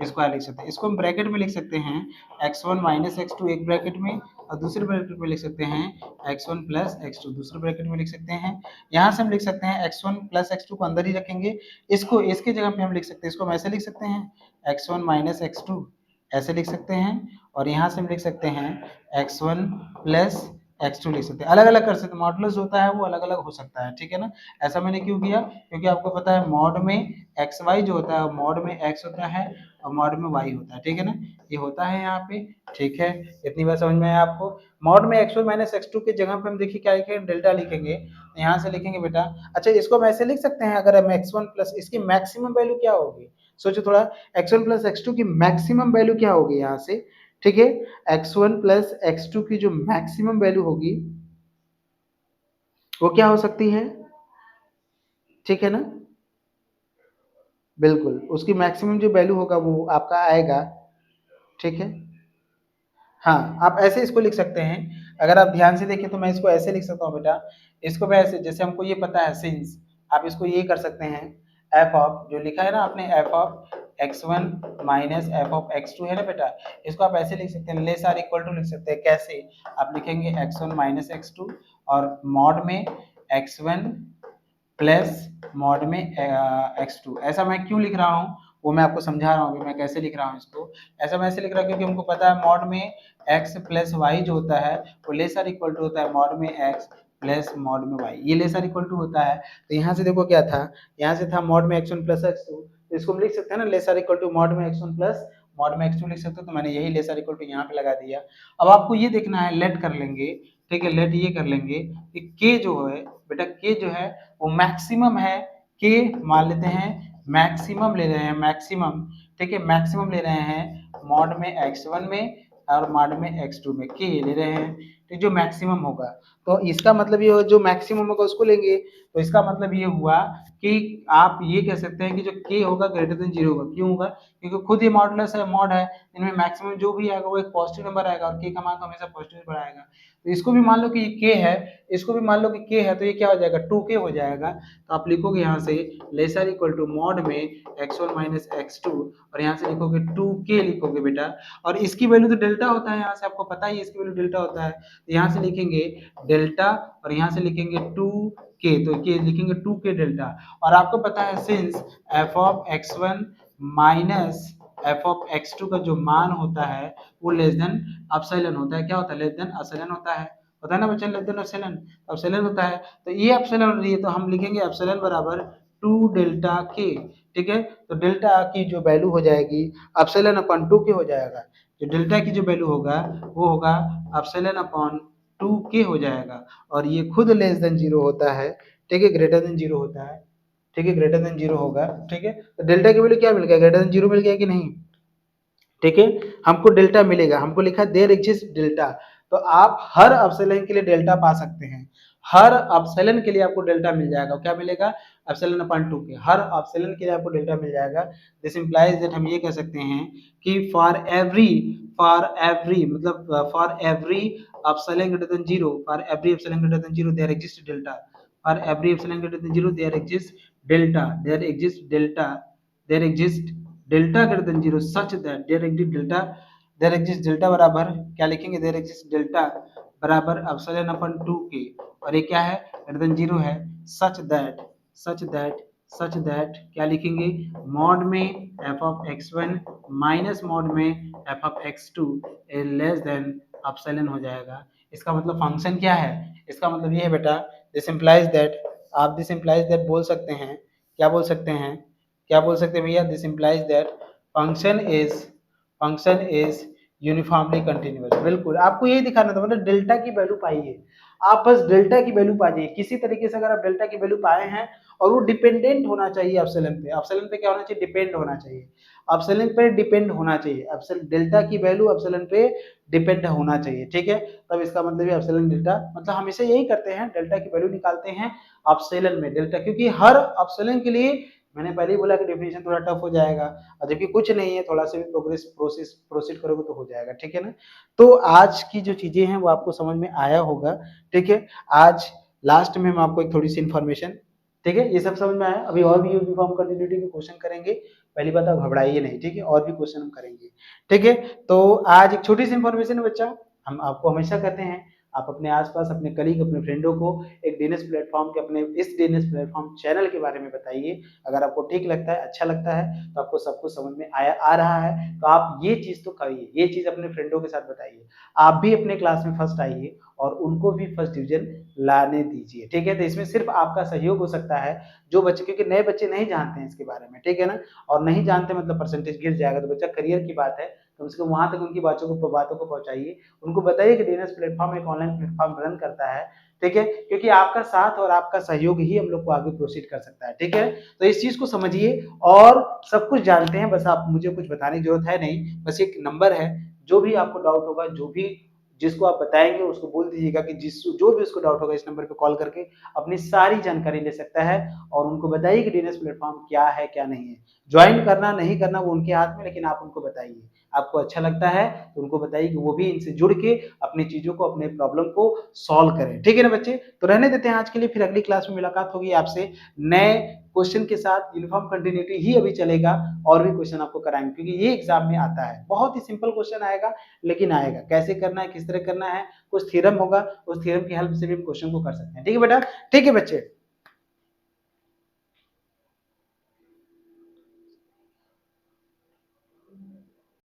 स्क्वायर लिख सकते हैं, इसको हम ब्रैकेट में लिख सकते हैं x1 माइनस x2 एक ब्रैकेट में, और दूसरे ब्रैकेट में लिख सकते हैं x1 प्लस x2 दूसरे ब्रैकेट में लिख सकते हैं। यहाँ से हम लिख सकते हैं x1 प्लस x2 को अंदर ही रखेंगे, इसको इसके जगह पे हम लिख सकते हैं, इसको हम ऐसे लिख सकते हैं x1 माइनस x2 ऐसे लिख सकते हैं, और यहाँ से हम लिख सकते हैं x1 प्लस x2 लिख सकते हैं, अलग अलग कर सकते हैं, मॉडुलस होता है वो अलग अलग हो सकता है, ठीक है ना। ऐसा मैंने क्यों किया, क्योंकि आपको पता है मॉड में xy जो होता है मॉड में x होता है और मॉड में y होता है, ठीक है ना, ये होता है यहाँ पे, ठीक है, इतनी बात समझ में आया आपको। मॉड में x1 माइनस x2 के जगह पे हम देखिए क्या लिखेंगे, डेल्टा लिखेंगे, यहाँ से लिखेंगे बेटा, अच्छा इसको हम ऐसे लिख सकते हैं, अगर हम x1 प्लस इसकी मैक्सिमम वैल्यू क्या होगी, सोचो थोड़ा, x1 प्लस x2 की मैक्सिमम वैल्यू क्या होगी यहाँ से, ठीक है, x1 प्लस x2 की जो मैक्सिमम वैल्यू होगी वो क्या हो सकती है, ठीक है ना, बिल्कुल उसकी मैक्सिमम जो वैल्यू होगा वो आपका आएगा, ठीक है। हाँ आप ऐसे इसको लिख सकते हैं, अगर आप ध्यान से देखें तो मैं इसको ऐसे लिख सकता हूँ बेटा, इसको मैं ऐसे, जैसे हमको ये पता है सिंस, आप इसको ये कर सकते हैं, एफ ऑफ जो लिखा है ना आपने, F of x1 minus F of x2 है ना बेटा, इसको आप ऐसे लिख सकते हैं, लेस आर इक्वल टू लिख सकते हैं। कैसे? आप लिखेंगे x1 माइनस x2 और मॉड में x1 प्लस मॉड में x2। ऐसा मैं क्यों लिख रहा हूँ वो मैं आपको समझा रहा हूँ, मैं कैसे लिख रहा हूँ इसको। ऐसा मैं ऐसे लिख रहा हूँ क्योंकि हमको पता है मॉड में x प्लस वाई जो होता है वो लेस आर इक्वल टू होता है मॉड में x प्लस मॉड में y, ये लेस आर इक्वल टू होता है। तो यहाँ से देखो क्या था, यहाँ से था मॉड में x1 प्लस x2, तो इसको हम लिख सकते हैं ना less or equal to mod में x1 प्लस मॉड में x2 लिख सकते हो। तो मैंने यही लेस आर इक्वल टू यहाँ पे लगा दिया। अब आपको ये देखना है, लेट कर लेंगे, ठीक है, लेट ये कर लेंगे कि k जो है बेटा, k जो है वो मैक्सिमम है, k मान लेते हैं मैक्सिमम ले रहे हैं, मैक्सिमम, ठीक है, मैक्सिमम ले रहे हैं मॉड में x1 में और मॉड में x2 में, k ले रहे हैं, तो जो मैक्सिमम होगा, तो इसका मतलब ये जो मैक्सिमम होगा उसको लेंगे। तो इसका मतलब ये हुआ कि आप ये कह सकते हैं कि जो k होगा ग्रेटर देन 0 होगा। क्यों होगा? क्योंकि खुद ये मॉडुलस है, मॉड है, इनमें मैक्सिमम जो भी आएगा वो एक पॉजिटिव नंबर आएगा और k का मान तो हमेशा पॉजिटिव नंबर आएगा। तो इसको भी मान लो कि ये k है, इसको भी मान लो कि k है, तो ये क्या हो जाएगा 2k हो जाएगा। तो आप लिखोगे यहाँ से लेसर इक्वल टू मॉड में x1 माइनस x2 और यहाँ से लिखोगे 2k लिखोगे बेटा, और इसकी वैल्यू तो डेल्टा होता है, यहाँ से आपको पता ही है इसकी वैल्यू डेल्टा होता है। तो यहाँ से लिखेंगे डेल्टा और यहाँ से लिखेंगे 2k, तो ये लिखेंगे 2k डेल्टा। और आपको पता है since f of x1 minus F of x2 का जो मान होता है वो लेस देन एप्सिलॉन होता है। क्या होता है? लेस देन एप्सिलॉन होता है ना बच्चा, लेस देन एप्सिलॉन, एप्सिलॉन होता है। तो ये एप्सिलॉन हो रही है, तो हम लिखेंगे एप्सिलॉन बराबर 2 डेल्टा k, ठीक है। तो डेल्टा की जो वैल्यू हो जाएगी एप्सिलॉन अपॉन 2k हो जाएगा। जो डेल्टा की जो वैल्यू होगा वो होगा एप्सिलॉन अपॉन 2k हो जाएगा, और ये खुद लेस देन 0 होता है, ठीक है, ग्रेटर देन 0 होता है, ठीक है, ग्रेटर देन 0 होगा, ठीक है। तो डेल्टा की वैल्यू क्या मिल गया? ग्रेटर देन 0 मिल गया कि नहीं, ठीक है, हमको डेल्टा मिलेगा, हमको लिखा देयर एग्जिस्ट डेल्टा। तो आप हर एप्सिलॉन के लिए डेल्टा पा सकते हैं, हर एप्सिलॉन के लिए आपको डेल्टा मिल जाएगा। क्या मिलेगा? एप्सिलॉन अपॉन 2 के, हर एप्सिलॉन के लिए आपको डेल्टा मिल जाएगा। दिस इंप्लाइज दैट हम ये कह सकते हैं कि फॉर एवरी मतलब for every epsilon greater than 0, for every epsilon greater than 0 there exist delta, for every epsilon greater than 0 there exist delta, there exist delta greater than 0 such that there exist delta बराबर क्या लिखेंगे? देयर एग्जिस्ट डेल्टा बराबर एप्सिलॉन अपॉन 2k, और ये क्या है? ग्रेटर देन 0 है। सच दैट क्या लिखेंगे? मॉड में f of x1 minus mod में f of x2 is less than epsilon हो जाएगा। इसका मतलब फंक्शन क्या है? इसका मतलब ये है बेटा, दिस इंप्लाइज दैट, आप दिस इंप्लाइज दैट बोल सकते हैं, क्या बोल सकते हैं, क्या बोल सकते हैं भैया? This implies that function is uniformly continuous. बिल्कुल, आपको यही दिखाना था, मतलब डेल्टा की वैल्यू पाइए, आप बस डेल्टा की वैल्यू पाइए किसी तरीके से। अगर आप डेल्टा की वैल्यू पाए हैं और वो डिपेंडेंट होना चाहिए एप्सिलॉन पे, एप्सिलॉन पे क्या होना चाहिए? डिपेंड होना चाहिए, एप्सिलॉन पे डिपेंड होना चाहिए, एप्सिलॉन डेल्टा की वैल्यू एप्सिलॉन पे डिपेंड होना चाहिए, ठीक है। तब इसका मतलब है एप्सिलॉन डेल्टा, मतलब हमेशा यही करते हैं, डेल्टा की वैल्यू निकालते हैं एप्सिलॉन में डेल्टा, क्योंकि हर एप्सिलॉन के लिए मैंने पहले ही बोला कि डेफिनेशन थोड़ा टफ हो जाएगा, और जबकि कुछ नहीं है, थोड़ा सा भी प्रोसीड करोगे तो हो जाएगा, ठीक है ना। तो आज की जो चीजें हैं वो आपको समझ में आया होगा, ठीक है। आज लास्ट में हम आपको एक थोड़ी सी इन्फॉर्मेशन, ठीक है, ये सब समझ में आया। अभी और भी यूनिफॉर्म कंटिन्यूटी के क्वेश्चन करेंगे, पहली बात आप घबराइए नहीं, ठीक है, और भी क्वेश्चन हम करेंगे, ठीक है। तो आज एक छोटी सी इन्फॉर्मेशन है बच्चा, हम आपको हमेशा कहते हैं आप अपने आसपास अपने कलीग अपने फ्रेंडों को एक डीएनएस प्लेटफॉर्म के, अपने इस डीएनएस प्लेटफॉर्म चैनल के बारे में बताइए। अगर आपको ठीक लगता है, अच्छा लगता है, तो आपको सब कुछ समझ में आ रहा है, तो आप ये चीज तो करिए, ये चीज अपने फ्रेंडों के साथ बताइए। आप भी अपने क्लास में फर्स्ट आइए और उनको भी फर्स्ट डिवीजन लाने दीजिए, ठीक है। तो इसमें सिर्फ आपका सहयोग हो सकता है, जो बच्चे, क्योंकि नए बच्चे नहीं जानते हैं इसके बारे में, ठीक है ना, और नहीं जानते मतलब परसेंटेज गिर जाएगा, तो बच्चा करियर की बात है, कम से कम वहां तक उनकी बातों को पहुंचाइए, उनको बताइए कि डीएनएस प्लेटफॉर्म एक ऑनलाइन प्लेटफॉर्म रन करता है, ठीक है, क्योंकि आपका साथ और आपका सहयोग ही हम लोग को आगे प्रोसीड कर सकता है, ठीक है। तो इस चीज को समझिए, और सब कुछ जानते हैं, बस आप मुझे कुछ बताने की जरूरत है नहीं, बस एक नंबर है, जो भी आपको डाउट होगा, जो भी जिसको आप बताएंगे उसको बोल दीजिएगा कि जो भी उसको डाउट होगा इस नंबर पे कॉल करके अपनी सारी जानकारी ले सकता है, और उनको बताइए कि डीएनएस प्लेटफॉर्म क्या है क्या नहीं है। ज्वाइन करना नहीं करना वो उनके हाथ में, लेकिन आप उनको बताइए, आपको अच्छा लगता है तो उनको बताइए कि वो भी इनसे जुड़ के अपनी चीजों को, अपने प्रॉब्लम को सॉल्व करें। ठीक है ना बच्चे? तो रहने देते हैं आज के लिए, फिर अगली क्लास में मुलाकात होगी आपसे नए क्वेश्चन के साथ। यूनिफॉर्म कंटिन्यूटी ही अभी चलेगा, और भी क्वेश्चन आपको कराएंगे क्योंकि ये एग्जाम में आता है। बहुत ही सिंपल क्वेश्चन आएगा, लेकिन आएगा। कैसे करना है, किस तरह करना है, कुछ थ्योरम होगा, उस थ्योरम की हेल्प से भी हम क्वेश्चन को कर सकते हैं। ठीक है बेटा? ठीक है बच्चे।